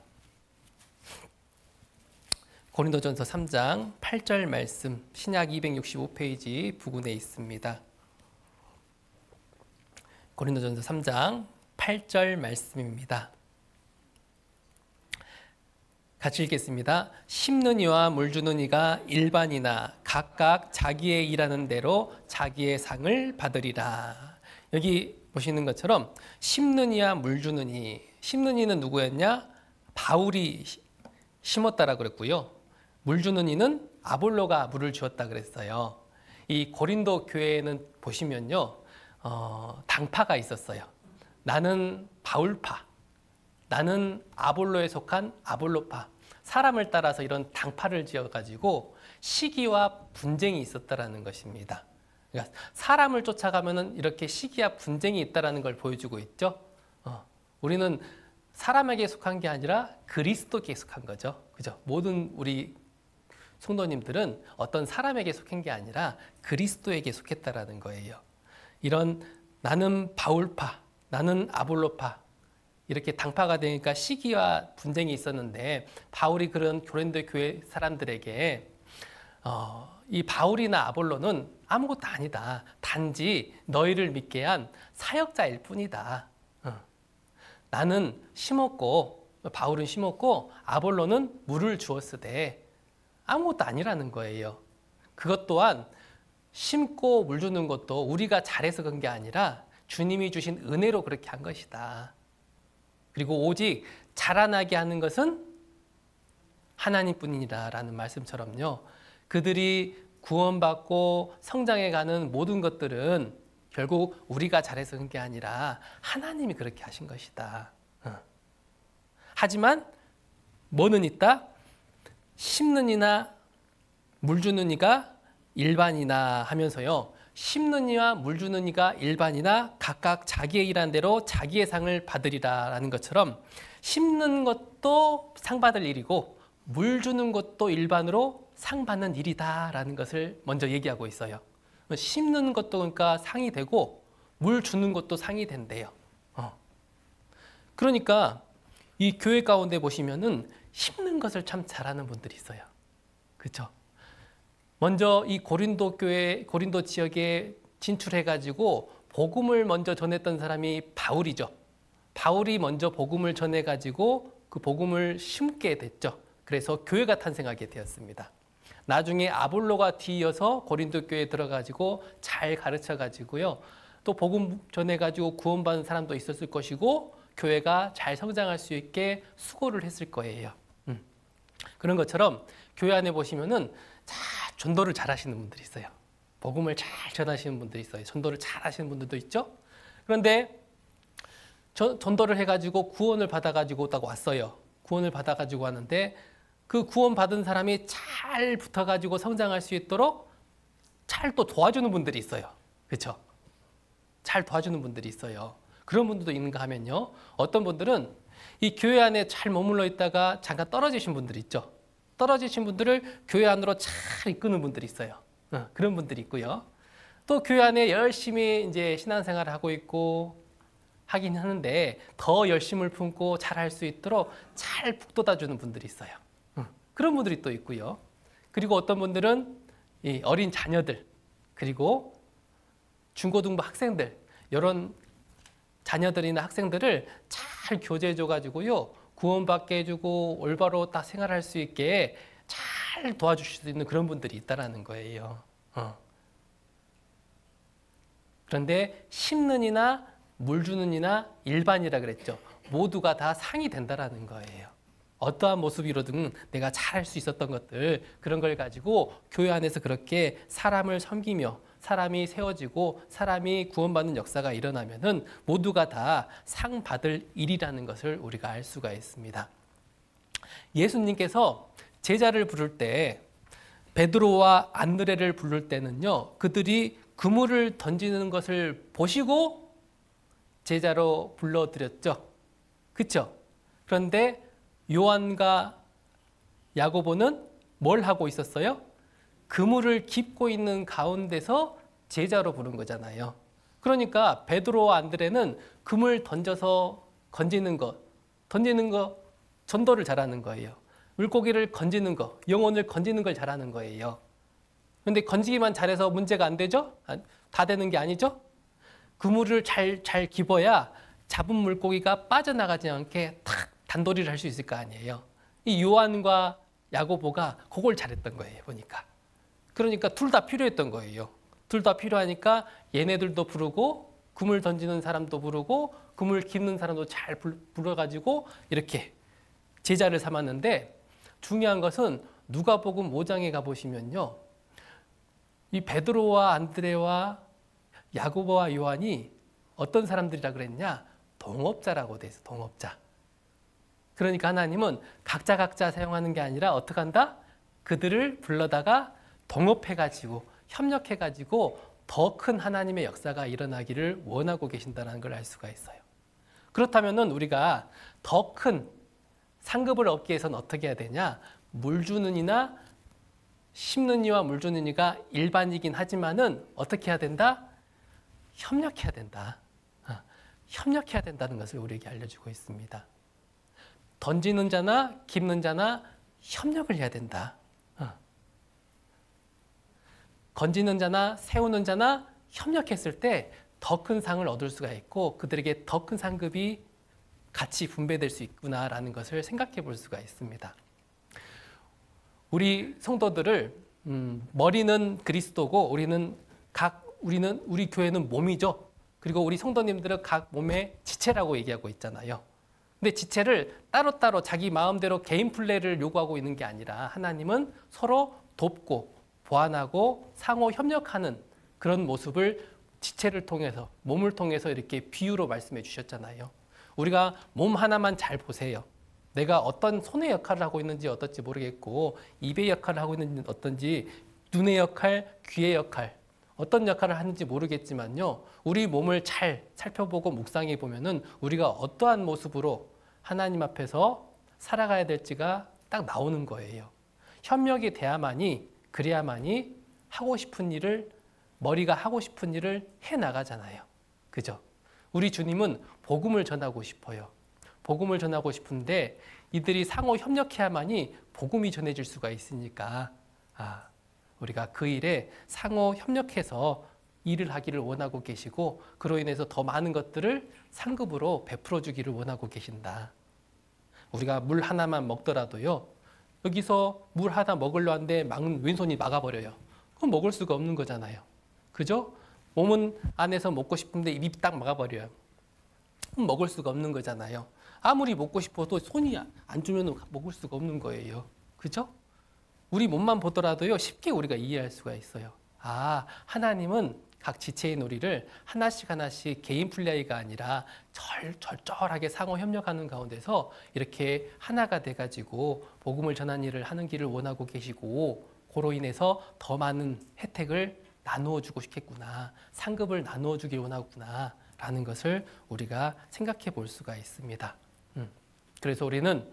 고린도전서 3장 8절 말씀 신약 265페이지 부근에 있습니다. 고린도전서 3장 8절 말씀입니다. 같이 읽겠습니다. 심는 이와 물 주는 이가 일반이나 각각 자기의 일하는 대로 자기의 상을 받으리라. 여기 보시는 것처럼 심는 이와 물 주는 이, 심는 이는 누구였냐? 바울이 심었다라고 그랬고요. 물 주는 이는 아볼로가 물을 주었다 그랬어요. 이 고린도 교회에는 보시면요, 당파가 있었어요. 나는 바울파, 나는 아볼로에 속한 아볼로파. 사람을 따라서 이런 당파를 지어가지고 시기와 분쟁이 있었다라는 것입니다. 그러니까 사람을 쫓아가면은 이렇게 시기와 분쟁이 있다라는 걸 보여주고 있죠. 우리는 사람에게 속한 게 아니라 그리스도께 속한 거죠. 그죠? 모든 우리 성도님들은 어떤 사람에게 속한 게 아니라 그리스도에게 속했다라는 거예요. 이런 나는 바울파, 나는 아볼로파 이렇게 당파가 되니까 시기와 분쟁이 있었는데 바울이 그런 고린도 교회 사람들에게 이 바울이나 아볼로는 아무것도 아니다. 단지 너희를 믿게 한 사역자일 뿐이다. 나는 심었고 바울은 심었고 아볼로는 물을 주었으되 아무것도 아니라는 거예요. 그것 또한 심고 물 주는 것도 우리가 잘해서 그런 게 아니라 주님이 주신 은혜로 그렇게 한 것이다. 그리고 오직 자라나게 하는 것은 하나님뿐이라는 말씀처럼요. 그들이 구원받고 성장해가는 모든 것들은 결국 우리가 잘해서 그런 게 아니라 하나님이 그렇게 하신 것이다. 하지만 뭐는 있다? 심는 이나 물 주는 이가 일반이나 하면서요. 심는 이와 물 주는 이가 일반이나 각각 자기의 일한 대로 자기의 상을 받으리라라는 것처럼 심는 것도 상 받을 일이고 물 주는 것도 일반으로 상 받는 일이다라는 것을 먼저 얘기하고 있어요. 심는 것도 그러니까 상이 되고 물 주는 것도 상이 된대요. 그러니까 이 교회 가운데 보시면은 심는 것을 참 잘하는 분들이 있어요. 그렇죠? 먼저 이 고린도 교회, 고린도 지역에 진출해가지고 복음을 먼저 전했던 사람이 바울이죠. 바울이 먼저 복음을 전해가지고 그 복음을 심게 됐죠. 그래서 교회가 탄생하게 되었습니다. 나중에 아볼로가 뒤이어서 고린도 교회에 들어가지고 잘 가르쳐가지고요. 또 복음 전해가지고 구원받은 사람도 있었을 것이고 교회가 잘 성장할 수 있게 수고를 했을 거예요. 그런 것처럼 교회 안에 보시면은 전도를 잘 하시는 분들이 있어요. 복음을 잘 전하시는 분들이 있어요. 전도를 잘 하시는 분들도 있죠. 그런데 전도를 해가지고 구원을 받아가지고 딱 왔어요. 구원을 받아가지고 왔는데 그 구원받은 사람이 잘 붙어가지고 성장할 수 있도록 잘 또 도와주는 분들이 있어요. 그렇죠? 잘 도와주는 분들이 있어요. 그런 분들도 있는가 하면요. 어떤 분들은 이 교회 안에 잘 머물러 있다가 잠깐 떨어지신 분들이 있죠. 떨어지신 분들을 교회 안으로 잘 이끄는 분들이 있어요. 그런 분들이 있고요. 또 교회 안에 열심히 이제 신앙생활을 하고 있고 하긴 하는데 더 열심을 품고 잘할 수 있도록 잘 북돋아주는 분들이 있어요. 그런 분들이 또 있고요. 그리고 어떤 분들은 이 어린 자녀들 그리고 중고등부 학생들 이런 자녀들이나 학생들을 잘 교제해줘 가지고요. 구원받게 해주고 올바로 딱 생활할 수 있게 잘 도와주실 수 있는 그런 분들이 있다라는 거예요. 그런데 심는 이나 물 주는 이나 일반이라 그랬죠. 모두가 다 상이 된다라는 거예요. 어떠한 모습이로든 내가 잘할 수 있었던 것들 그런 걸 가지고 교회 안에서 그렇게 사람을 섬기며 사람이 세워지고 사람이 구원받는 역사가 일어나면은 모두가 다 상 받을 일이라는 것을 우리가 알 수가 있습니다. 예수님께서 제자를 부를 때 베드로와 안드레를 부를 때는요. 그들이 그물을 던지는 것을 보시고 제자로 불러들였죠. 그렇죠? 그런데 요한과 야고보는 뭘 하고 있었어요? 그물을 깁고 있는 가운데서 제자로 부른 거잖아요. 그러니까 베드로와 안드레는 그물 던져서 건지는 것, 전도를 잘하는 거예요. 물고기를 건지는 거, 영혼을 건지는 걸 잘하는 거예요. 그런데 건지기만 잘해서 문제가 안 되죠? 다 되는 게 아니죠? 그물을 잘 깁어야 잡은 물고기가 빠져나가지 않게 탁 단도리를 할 수 있을 거 아니에요. 이 요한과 야고보가 그걸 잘했던 거예요, 보니까. 그러니까 둘 다 필요했던 거예요. 둘 다 필요하니까 얘네들도 부르고 그물 던지는 사람도 부르고 그물 깁는 사람도 잘 불러가지고 이렇게 제자를 삼았는데 중요한 것은 누가복음 5장에 가보시면요. 이 베드로와 안드레와 야고보와 요한이 어떤 사람들이라 그랬냐? 동업자라고 돼 있어, 동업자. 그러니까 하나님은 각자 사용하는 게 아니라 어떻게 한다? 그들을 불러다가 동업해가지고 협력해가지고 더 큰 하나님의 역사가 일어나기를 원하고 계신다는 걸 알 수가 있어요. 그렇다면은 우리가 더 큰 상급을 얻기 위해서는 어떻게 해야 되냐? 물 주는 이나 심는 이와 물 주는 이가 일반이긴 하지만은 어떻게 해야 된다? 협력해야 된다. 협력해야 된다는 것을 우리에게 알려주고 있습니다. 던지는 자나 깁는 자나 협력을 해야 된다. 건지는 자나 세우는 자나 협력했을 때 더 큰 상을 얻을 수가 있고 그들에게 더 큰 상급이 같이 분배될 수 있구나라는 것을 생각해 볼 수가 있습니다. 우리 성도들을 머리는 그리스도고 우리 교회는 몸이죠. 그리고 우리 성도님들은 각 몸의 지체라고 얘기하고 있잖아요. 근데 지체를 따로따로 자기 마음대로 개인 플레이를 요구하고 있는 게 아니라 하나님은 서로 돕고 보완하고 상호 협력하는 그런 모습을 지체를 통해서 몸을 통해서 이렇게 비유로 말씀해 주셨잖아요. 우리가 몸 하나만 잘 보세요. 내가 어떤 손의 역할을 하고 있는지 어떨지 모르겠고 입의 역할을 하고 있는지 어떤지 눈의 역할, 귀의 역할 어떤 역할을 하는지 모르겠지만요. 우리 몸을 잘 살펴보고 묵상해 보면은 우리가 어떠한 모습으로 하나님 앞에서 살아가야 될지가 딱 나오는 거예요. 협력이 돼야만이 그래야만이 하고 싶은 일을 머리가 하고 싶은 일을 해 나가잖아요. 그죠? 우리 주님은 복음을 전하고 싶어요. 복음을 전하고 싶은데 이들이 상호 협력해야만이 복음이 전해질 수가 있으니까 우리가 그 일에 상호 협력해서 일을 하기를 원하고 계시고 그로 인해서 더 많은 것들을 상급으로 베풀어 주기를 원하고 계신다. 우리가 물 하나만 먹더라도요. 여기서 물 하나 먹으려 하는데 왼손이 막아버려요. 그럼 먹을 수가 없는 거잖아요. 그죠? 몸은 안에서 먹고 싶은데 입이 딱 막아버려요. 그럼 먹을 수가 없는 거잖아요. 아무리 먹고 싶어도 손이 안 주면 먹을 수가 없는 거예요. 그죠? 우리 몸만 보더라도요. 쉽게 우리가 이해할 수가 있어요. 하나님은 각 지체의 놀이를 하나씩 하나씩 개인 플레이가 아니라 절절하게 상호 협력하는 가운데서 이렇게 하나가 돼가지고 복음을 전하는 일을 하는 길을 원하고 계시고 그로 인해서 더 많은 혜택을 나누어 주고 싶겠구나. 상급을 나누어 주길 원하구나 라는 것을 우리가 생각해 볼 수가 있습니다. 그래서 우리는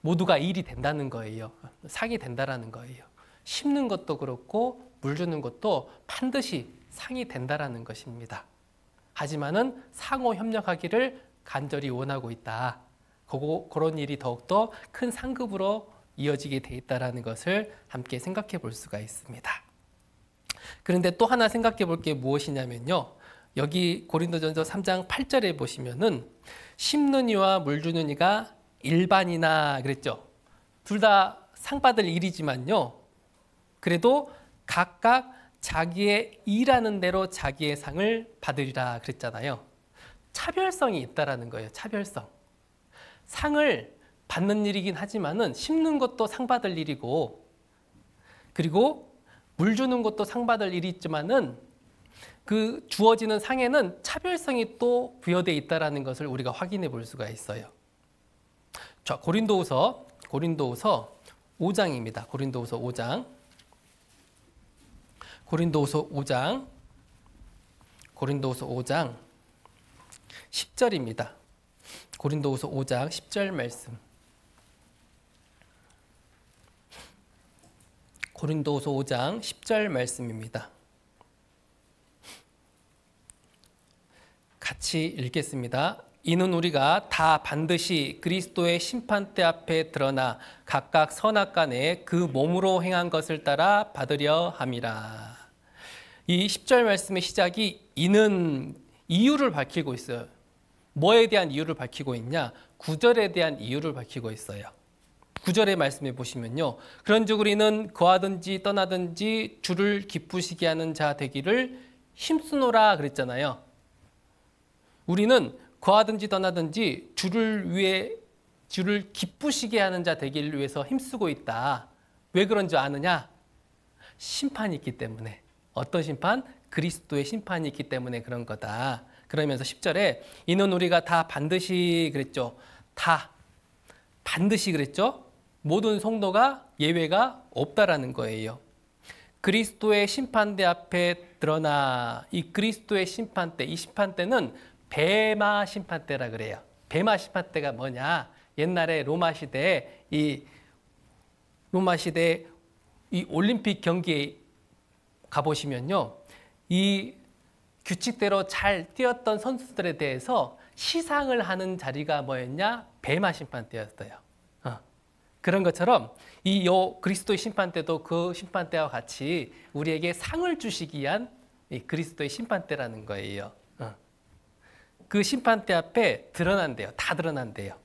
모두가 일이 된다는 거예요. 상이 된다라는 거예요. 심는 것도 그렇고 물 주는 것도 반드시 상이 된다라는 것입니다. 하지만은 상호 협력하기를 간절히 원하고 있다. 그런 일이 더욱더 큰 상급으로 이어지게 돼 있다라는 것을 함께 생각해 볼 수가 있습니다. 그런데 또 하나 생각해 볼 게 무엇이냐면요. 여기 고린도전서 3장 8절에 보시면은 심는 이와 물 주는 이가 일반이나 그랬죠. 둘 다 상 받을 일이지만요. 그래도 각각 자기의 일하는 대로 자기의 상을 받으리라 그랬잖아요. 차별성이 있다라는 거예요. 차별성. 상을 받는 일이긴 하지만은 심는 것도 상 받을 일이고 그리고 물 주는 것도 상 받을 일이 있지만은 그 주어지는 상에는 차별성이 또 부여되어 있다라는 것을 우리가 확인해 볼 수가 있어요. 자, 고린도후서 5장입니다. 고린도후서 5장 10절입니다. 고린도후서 5장 10절 말씀. 고린도후서 5장 10절 말씀입니다. 같이 읽겠습니다. 이는 우리가 다 반드시 그리스도의 심판대 앞에 드러나 각각 선악간에 그 몸으로 행한 것을 따라 받으려 함이라. 이 10절 말씀의 시작이 이는 이유를 밝히고 있어요. 뭐에 대한 이유를 밝히고 있냐? 9절에 대한 이유를 밝히고 있어요. 9절의 말씀에 보시면요. 그런즉 우리는 거하든지 떠나든지 주를 기쁘시게 하는 자 되기를 힘쓰노라 그랬잖아요. 우리는 거하든지 떠나든지 주를 기쁘시게 하는 자 되기를 위해서 힘쓰고 있다. 왜 그런 줄 아느냐? 심판이 있기 때문에. 어떤 심판? 그리스도의 심판이 있기 때문에 그런 거다. 그러면서 10절에 이는 우리가 다 반드시 그랬죠. 다 반드시 그랬죠. 모든 성도가 예외가 없다라는 거예요. 그리스도의 심판대 앞에 드러나 이 그리스도의 심판대, 이 심판대는 베마 심판대라 그래요. 베마 심판대가 뭐냐? 옛날에 로마 시대에 이 올림픽 경기에 가보시면요. 이 규칙대로 잘 뛰었던 선수들에 대해서 시상을 하는 자리가 뭐였냐? 베마 심판대였어요. 그런 것처럼 이 그리스도의 심판대도 그 심판대와 같이 우리에게 상을 주시기 위한 이 그리스도의 심판대라는 거예요. 그 심판대 앞에 드러난대요. 다 드러난대요.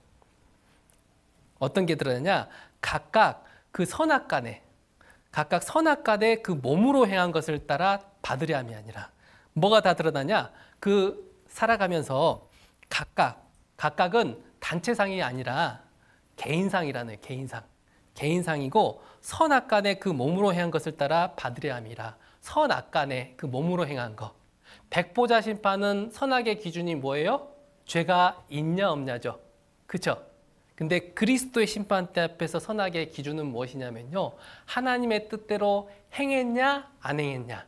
어떤 게 드러나냐? 각각 선악간에 그 몸으로 행한 것을 따라 받으려 함이 아니라 뭐가 다 드러나냐? 그 살아가면서 각각은 단체상이 아니라 개인상이라는 개인상. 개인상이고 선악간에 그 몸으로 행한 것을 따라 받으려 함이라. 선악간에 그 몸으로 행한 것. 백보자 심판은 선악의 기준이 뭐예요? 죄가 있냐 없냐죠. 그렇죠? 근데 그리스도의 심판대 앞에서 선악의 기준은 무엇이냐면요. 하나님의 뜻대로 행했냐 안 행했냐.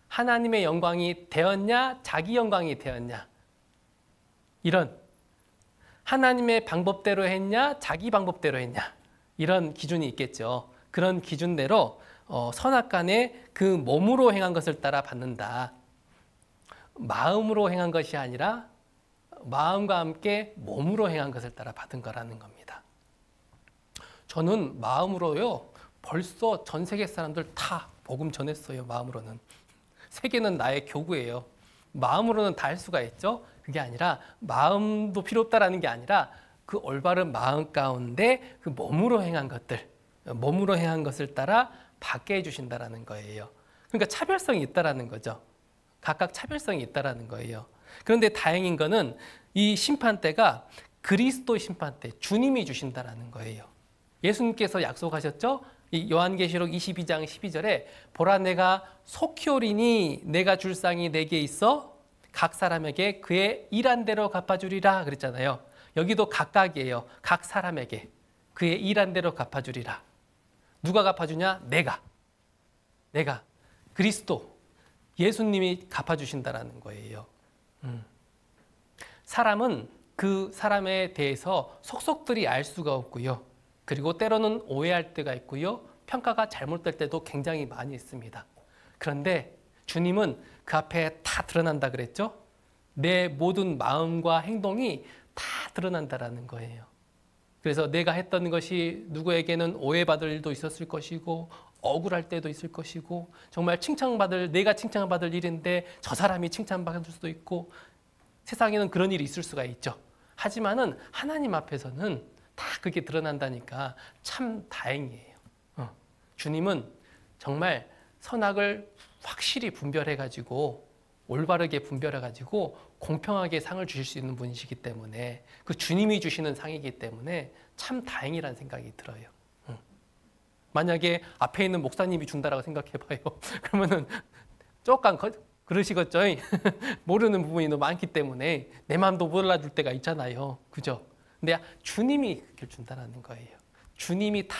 하나님의 영광이 되었냐 자기 영광이 되었냐. 이런 하나님의 방법대로 했냐 자기 방법대로 했냐. 이런 기준이 있겠죠. 그런 기준대로 선악간에 그 몸으로 행한 것을 따라 받는다. 마음으로 행한 것이 아니라 마음과 함께 몸으로 행한 것을 따라 받은 거라는 겁니다. 저는 마음으로요. 벌써 전 세계 사람들 다 복음 전했어요. 마음으로는. 세계는 나의 교구예요. 마음으로는 다 할 수가 있죠. 그게 아니라 마음도 필요 없다라는 게 아니라 그 올바른 마음 가운데 그 몸으로 행한 것을 따라 받게 해주신다라는 거예요. 그러니까 차별성이 있다라는 거죠. 각각 차별성이 있다라는 거예요. 그런데 다행인 거는 이 심판대가 그리스도의 심판대, 주님이 주신다라는 거예요. 예수님께서 약속하셨죠? 이 요한계시록 22장 12절에 보라 내가 속히 오리니 내가 줄 상이 내게 있어 각 사람에게 그의 일한 대로 갚아주리라 그랬잖아요. 여기도 각각이에요. 각 사람에게 그의 일한 대로 갚아주리라. 누가 갚아주냐? 내가 그리스도 예수님이 갚아주신다라는 거예요. 사람은 그 사람에 대해서 속속들이 알 수가 없고요. 그리고 때로는 오해할 때가 있고요. 평가가 잘못될 때도 굉장히 많이 있습니다. 그런데 주님은 그 앞에 다 드러난다 그랬죠? 내 모든 마음과 행동이 다 드러난다라는 거예요. 그래서 내가 했던 것이 누구에게는 오해받을 일도 있었을 것이고 억울할 때도 있을 것이고 정말 내가 칭찬받을 일인데 저 사람이 칭찬받을 수도 있고 세상에는 그런 일이 있을 수가 있죠. 하지만은 하나님 앞에서는 다 그게 드러난다니까 참 다행이에요. 주님은 정말 선악을 확실히 분별해가지고 올바르게 분별해가지고 공평하게 상을 주실 수 있는 분이시기 때문에 그 주님이 주시는 상이기 때문에 참 다행이라는 생각이 들어요. 만약에 앞에 있는 목사님이 준다라고 생각해봐요. 그러면은 조금 그러시겠죠. 모르는 부분이 너무 많기 때문에 내 마음도 몰라줄 때가 있잖아요. 그죠? 근데 주님이 그렇게 준다는 거예요. 주님이 다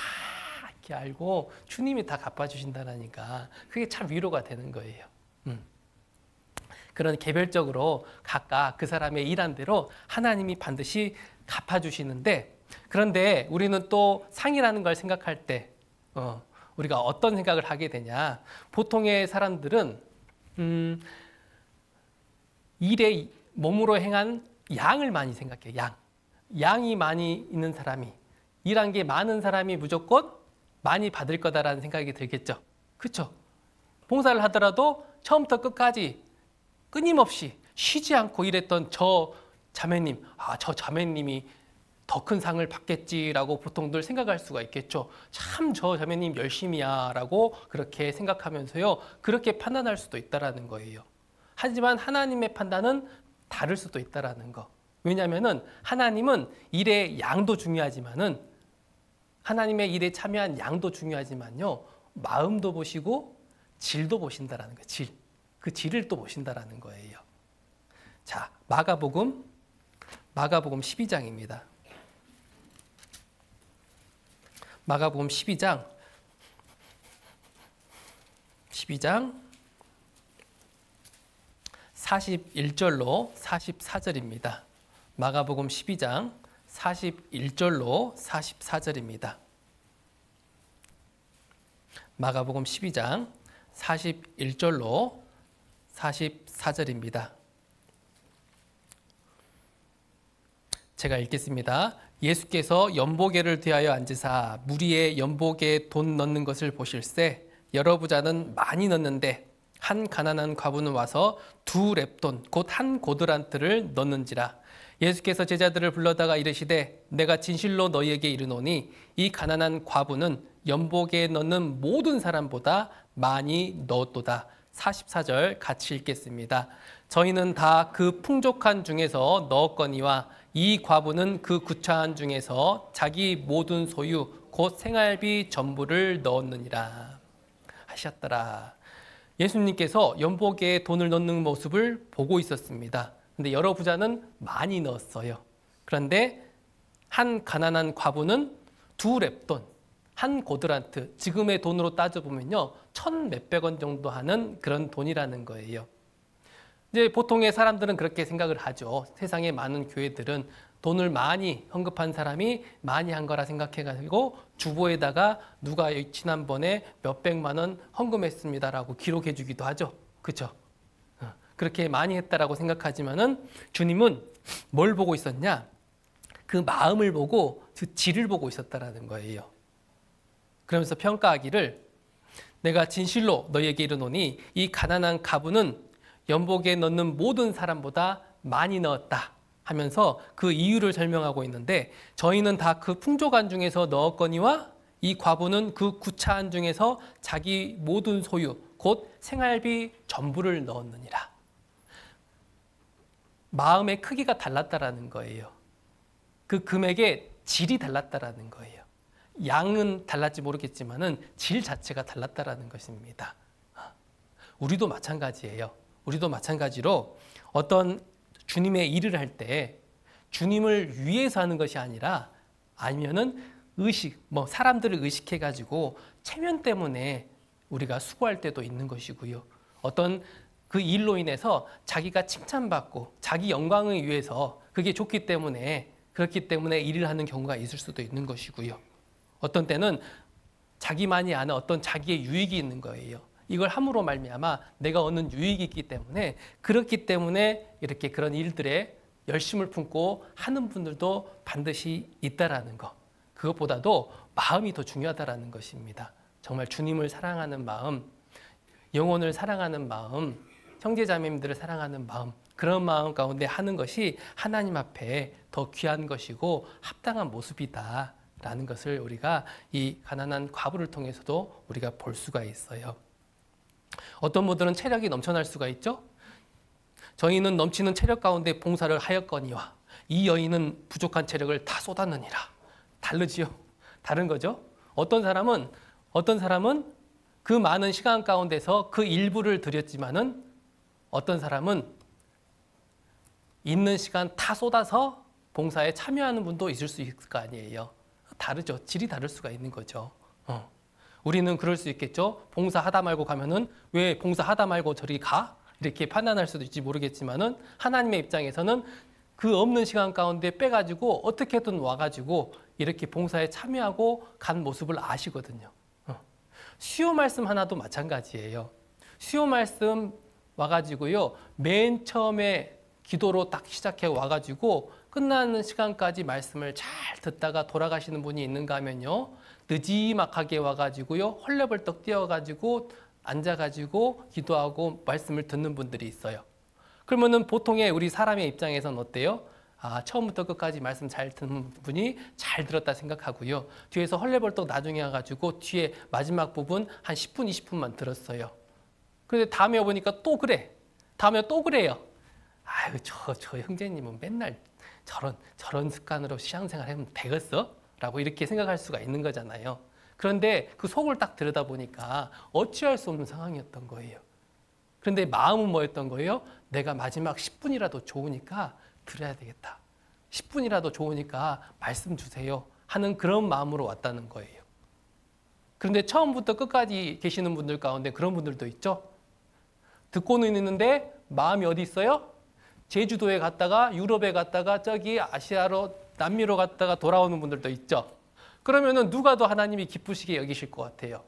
이렇게 알고 주님이 다 갚아주신다니까 그게 참 위로가 되는 거예요. 그런 개별적으로 각각 그 사람의 일한 대로 하나님이 반드시 갚아주시는데 그런데 우리는 또 상이라는 걸 생각할 때 우리가 어떤 생각을 하게 되냐. 보통의 사람들은 일에 몸으로 행한 양을 많이 생각해요. 양이 많이 있는 사람이 일한 게 많은 사람이 무조건 많이 받을 거다라는 생각이 들겠죠. 그렇죠? 봉사를 하더라도 처음부터 끝까지 끊임없이 쉬지 않고 일했던 저 자매님이 더 큰 상을 받겠지라고 보통들 생각할 수가 있겠죠. 참 저 자매님 열심히야 라고 그렇게 생각하면서요. 그렇게 판단할 수도 있다라는 거예요. 하지만 하나님의 판단은 다를 수도 있다라는 거. 왜냐하면은 하나님은 일의 양도 중요하지만은 하나님의 일에 참여한 양도 중요하지만요. 마음도 보시고 질도 보신다라는 거예요. 그 질을 또 보신다라는 거예요. 자, 마가복음 12장입니다. 마가복음 12장 41절로 44절입니다. 마가복음 12장 41절로 44절입니다. 마가복음 12장 41절로 44절입니다. 제가 읽겠습니다. 예수께서 연보계를 대하여 앉으사 무리의 연보계에 돈 넣는 것을 보실세 여러 부자는 많이 넣는데 한 가난한 과부는 와서 2렙돈 곧 한 고드란트를 넣는지라. 예수께서 제자들을 불러다가 이르시되 내가 진실로 너희에게 이르노니 이 가난한 과부는 연보계에 넣는 모든 사람보다 많이 넣었도다. 44절 같이 읽겠습니다. 저희는 다 그 풍족한 중에서 넣었거니와 이 과부는 그 구차한 중에서 자기 모든 소유 곧 생활비 전부를 넣었느니라 하셨더라. 예수님께서 연보계에 돈을 넣는 모습을 보고 있었습니다. 근데 여러 부자는 많이 넣었어요. 그런데 한 가난한 과부는 2렙돈, 한 고드란트, 지금의 돈으로 따져보면요 1,000몇백 원 정도 하는 그런 돈이라는 거예요. 이제 보통의 사람들은 그렇게 생각을 하죠. 세상의 많은 교회들은 돈을 많이 헌금한 사람이 많이 한 거라 생각해가지고 주보에다가 누가 지난번에 몇백만 원 헌금했습니다라고 기록해 주기도 하죠. 그렇죠? 그렇게 많이 했다라고 생각하지만은 주님은 뭘 보고 있었냐? 그 마음을 보고 그 질을 보고 있었다라는 거예요. 그러면서 평가하기를 내가 진실로 너희에게 이르노니 이 가난한 과부는 연보계에 넣는 모든 사람보다 많이 넣었다 하면서 그 이유를 설명하고 있는데 저희는 다 그 풍족한 중에서 넣었거니와 이 과부는 그 구차한 중에서 자기 모든 소유 곧 생활비 전부를 넣었느니라. 마음의 크기가 달랐다라는 거예요. 그 금액의 질이 달랐다라는 거예요. 양은 달랐지 모르겠지만은 질 자체가 달랐다라는 것입니다. 우리도 마찬가지예요. 우리도 마찬가지로 어떤 주님의 일을 할 때 주님을 위해서 하는 것이 아니라 아니면은 사람들을 의식해가지고 체면 때문에 우리가 수고할 때도 있는 것이고요. 어떤 그 일로 인해서 자기가 칭찬받고 자기 영광을 위해서 그게 좋기 때문에 그렇기 때문에 일을 하는 경우가 있을 수도 있는 것이고요. 어떤 때는 자기만이 아는 어떤 자기의 유익이 있는 거예요. 이걸 함으로 말미암아 내가 얻는 유익이 있기 때문에 그렇기 때문에 이렇게 그런 일들에 열심을 품고 하는 분들도 반드시 있다라는 것. 그것보다도 마음이 더 중요하다라는 것입니다. 정말 주님을 사랑하는 마음, 영혼을 사랑하는 마음, 형제자매님들을 사랑하는 마음, 그런 마음 가운데 하는 것이 하나님 앞에 더 귀한 것이고 합당한 모습이다라는 것을 우리가 이 가난한 과부를 통해서도 우리가 볼 수가 있어요. 어떤 분들은 체력이 넘쳐날 수가 있죠. 저희는 넘치는 체력 가운데 봉사를 하였거니와 이 여인은 부족한 체력을 다 쏟았느니라. 다르지요. 다른 거죠. 어떤 사람은 그 많은 시간 가운데서 그 일부를 드렸지만은 어떤 사람은 있는 시간 다 쏟아서 봉사에 참여하는 분도 있을 수 있을 거 아니에요. 다르죠. 질이 다를 수가 있는 거죠. 우리는 그럴 수 있겠죠. 봉사하다 말고 가면은 왜 봉사하다 말고 저리 가? 이렇게 판단할 수도 있지 모르겠지만은 하나님의 입장에서는 그 없는 시간 가운데 빼가지고 어떻게든 와가지고 이렇게 봉사에 참여하고 간 모습을 아시거든요. 수요 말씀 하나도 마찬가지예요. 수요 말씀 와가지고요. 맨 처음에 기도로 딱 시작해 와가지고 끝나는 시간까지 말씀을 잘 듣다가 돌아가시는 분이 있는가 하면요. 느지막하게 와가지고요. 헐레벌떡 뛰어가지고 앉아가지고 기도하고 말씀을 듣는 분들이 있어요. 그러면은 보통의 우리 사람의 입장에서는 어때요? 처음부터 끝까지 말씀 잘 듣는 분이 잘 들었다 생각하고요. 뒤에서 헐레벌떡 나중에 와가지고 뒤에 마지막 부분 한 10분, 20분만 들었어요. 그런데 다음에 오니까 또 그래. 다음에 또 그래요. 아유, 저 형제님은 맨날 저런 습관으로 신앙생활 하면 되겠어? 라고 이렇게 생각할 수가 있는 거잖아요. 그런데 그 속을 딱 들여다보니까 어찌할 수 없는 상황이었던 거예요. 그런데 마음은 뭐였던 거예요? 내가 마지막 10분이라도 좋으니까 들어야 되겠다. 10분이라도 좋으니까 말씀 주세요. 하는 그런 마음으로 왔다는 거예요. 그런데 처음부터 끝까지 계시는 분들 가운데 그런 분들도 있죠. 듣고는 있는데 마음이 어디 있어요? 제주도에 갔다가 유럽에 갔다가 저기 아시아로 남미로 갔다가 돌아오는 분들도 있죠. 그러면은 누가 더 하나님이 기쁘시게 여기실 것 같아요?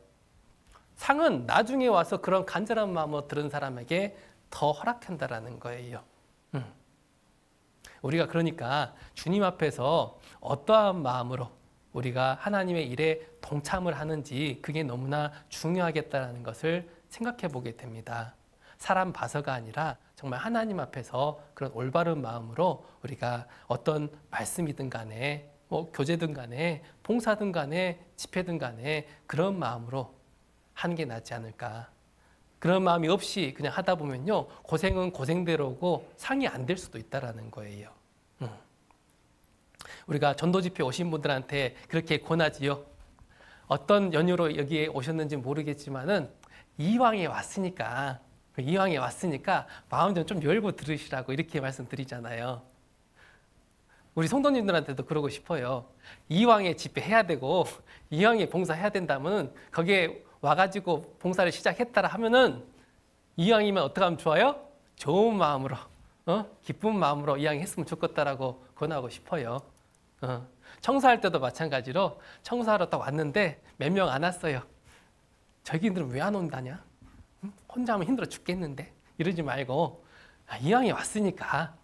상은 나중에 와서 그런 간절한 마음으로 들은 사람에게 더 허락한다라는 거예요. 우리가 그러니까 주님 앞에서 어떠한 마음으로 우리가 하나님의 일에 동참을 하는지 그게 너무나 중요하겠다라는 것을 생각해 보게 됩니다. 사람 봐서가 아니라 정말 하나님 앞에서 그런 올바른 마음으로 우리가 어떤 말씀이든 간에 교제든 간에 봉사든 간에 집회든 간에 그런 마음으로 하는 게 낫지 않을까. 그런 마음이 없이 그냥 하다 보면요, 고생은 고생대로고 상이 안 될 수도 있다라는 거예요. 우리가 전도 집회 오신 분들한테 그렇게 권하지요. 어떤 연유로 여기에 오셨는지 모르겠지만은 이왕에 왔으니까 마음 좀 열고 들으시라고 이렇게 말씀드리잖아요. 우리 성도님들한테도 그러고 싶어요. 이왕에 집회해야 되고 이왕에 봉사해야 된다면 거기에 와가지고 봉사를 시작했다라 하면은 이왕이면 어떻게 하면 좋아요? 좋은 마음으로, 기쁜 마음으로 이왕 했으면 좋겠다라고 권하고 싶어요. 청소할 때도 마찬가지로 청소하러 딱 왔는데 몇 명 안 왔어요. 저기들은 왜 안 온다냐? 혼자 하면 힘들어 죽겠는데 이러지 말고 이왕에 왔으니까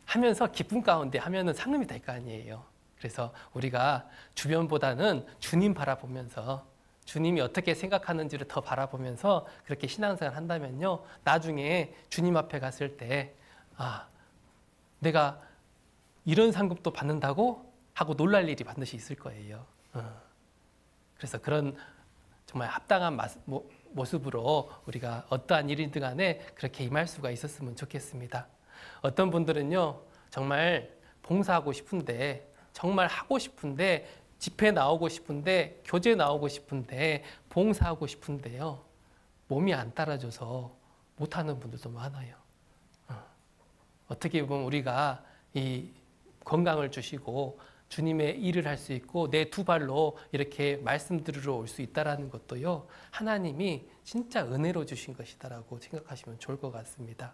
하면서 기쁨 가운데 하면은 상금이 될 거 아니에요. 그래서 우리가 주변보다는 주님 바라보면서 주님이 어떻게 생각하는지를 더 바라보면서 그렇게 신앙생활 한다면요, 나중에 주님 앞에 갔을 때 내가 이런 상급도 받는다고 하고 놀랄 일이 반드시 있을 거예요. 그래서 그런 정말 합당한 모습으로 우리가 어떠한 일이든 간에 그렇게 임할 수가 있었으면 좋겠습니다. 어떤 분들은요, 정말 봉사하고 싶은데, 정말 하고 싶은데, 집회 나오고 싶은데, 교제 나오고 싶은데, 봉사하고 싶은데요, 몸이 안 따라줘서 못하는 분들도 많아요. 어떻게 보면 우리가 이 건강을 주시고 주님의 일을 할 수 있고 내 두 발로 이렇게 말씀 들으러 올 수 있다는 것도요, 하나님이 진짜 은혜로 주신 것이다라고 생각하시면 좋을 것 같습니다.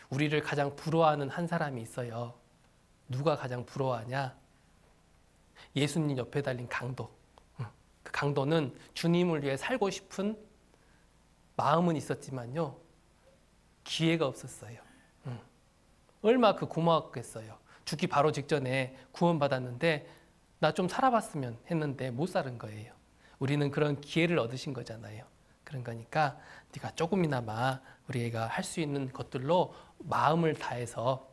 우리를 가장 부러워하는 한 사람이 있어요. 누가 가장 부러워하냐? 예수님 옆에 달린 강도. 그 강도는 주님을 위해 살고 싶은 마음은 있었지만요, 기회가 없었어요. 얼마 그 고마웠겠어요. 죽기 바로 직전에 구원받았는데 나 좀 살아봤으면 했는데 못 살은 거예요. 우리는 그런 기회를 얻으신 거잖아요. 그런 거니까 네가 조금이나마 우리가 할 수 있는 것들로 마음을 다해서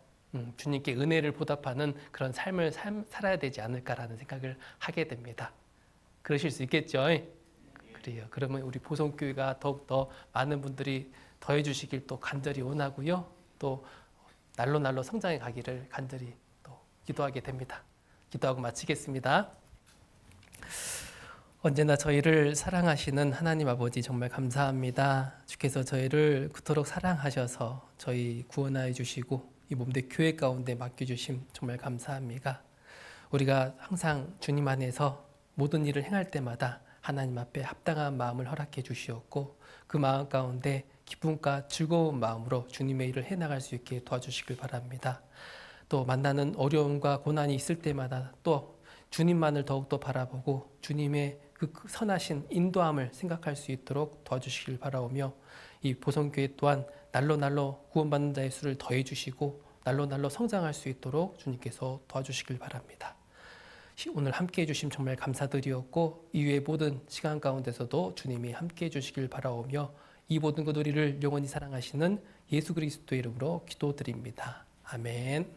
주님께 은혜를 보답하는 그런 삶을 살아야 되지 않을까라는 생각을 하게 됩니다. 그러실 수 있겠죠? 그래요. 그러면 우리 보성교회가 더욱더 많은 분들이 더해 주시길 또 간절히 원하고요. 또 날로 성장해 가기를 간절히 또 기도하게 됩니다. 기도하고 마치겠습니다. 언제나 저희를 사랑하시는 하나님 아버지 정말 감사합니다. 주께서 저희를 그토록 사랑하셔서 저희 구원하여 주시고 이 몸대 교회 가운데 맡겨주심 정말 감사합니다. 우리가 항상 주님 안에서 모든 일을 행할 때마다 하나님 앞에 합당한 마음을 허락해 주시었고 그 마음 가운데 기쁨과 즐거운 마음으로 주님의 일을 해나갈 수 있게 도와주시길 바랍니다. 또 만나는 어려움과 고난이 있을 때마다 또 주님만을 더욱더 바라보고 주님의 그 선하신 인도함을 생각할 수 있도록 도와주시길 바라오며 이 보성교회 또한 날로 구원받는 자의 수를 더해 주시고 날로 성장할 수 있도록 주님께서 도와주시길 바랍니다. 오늘 함께해 주심 정말 감사드리었고 이후의 모든 시간 가운데서도 주님이 함께해 주시길 바라오며 이 모든 것 우리를 영원히 사랑하시는 예수 그리스도의 이름으로 기도드립니다. 아멘.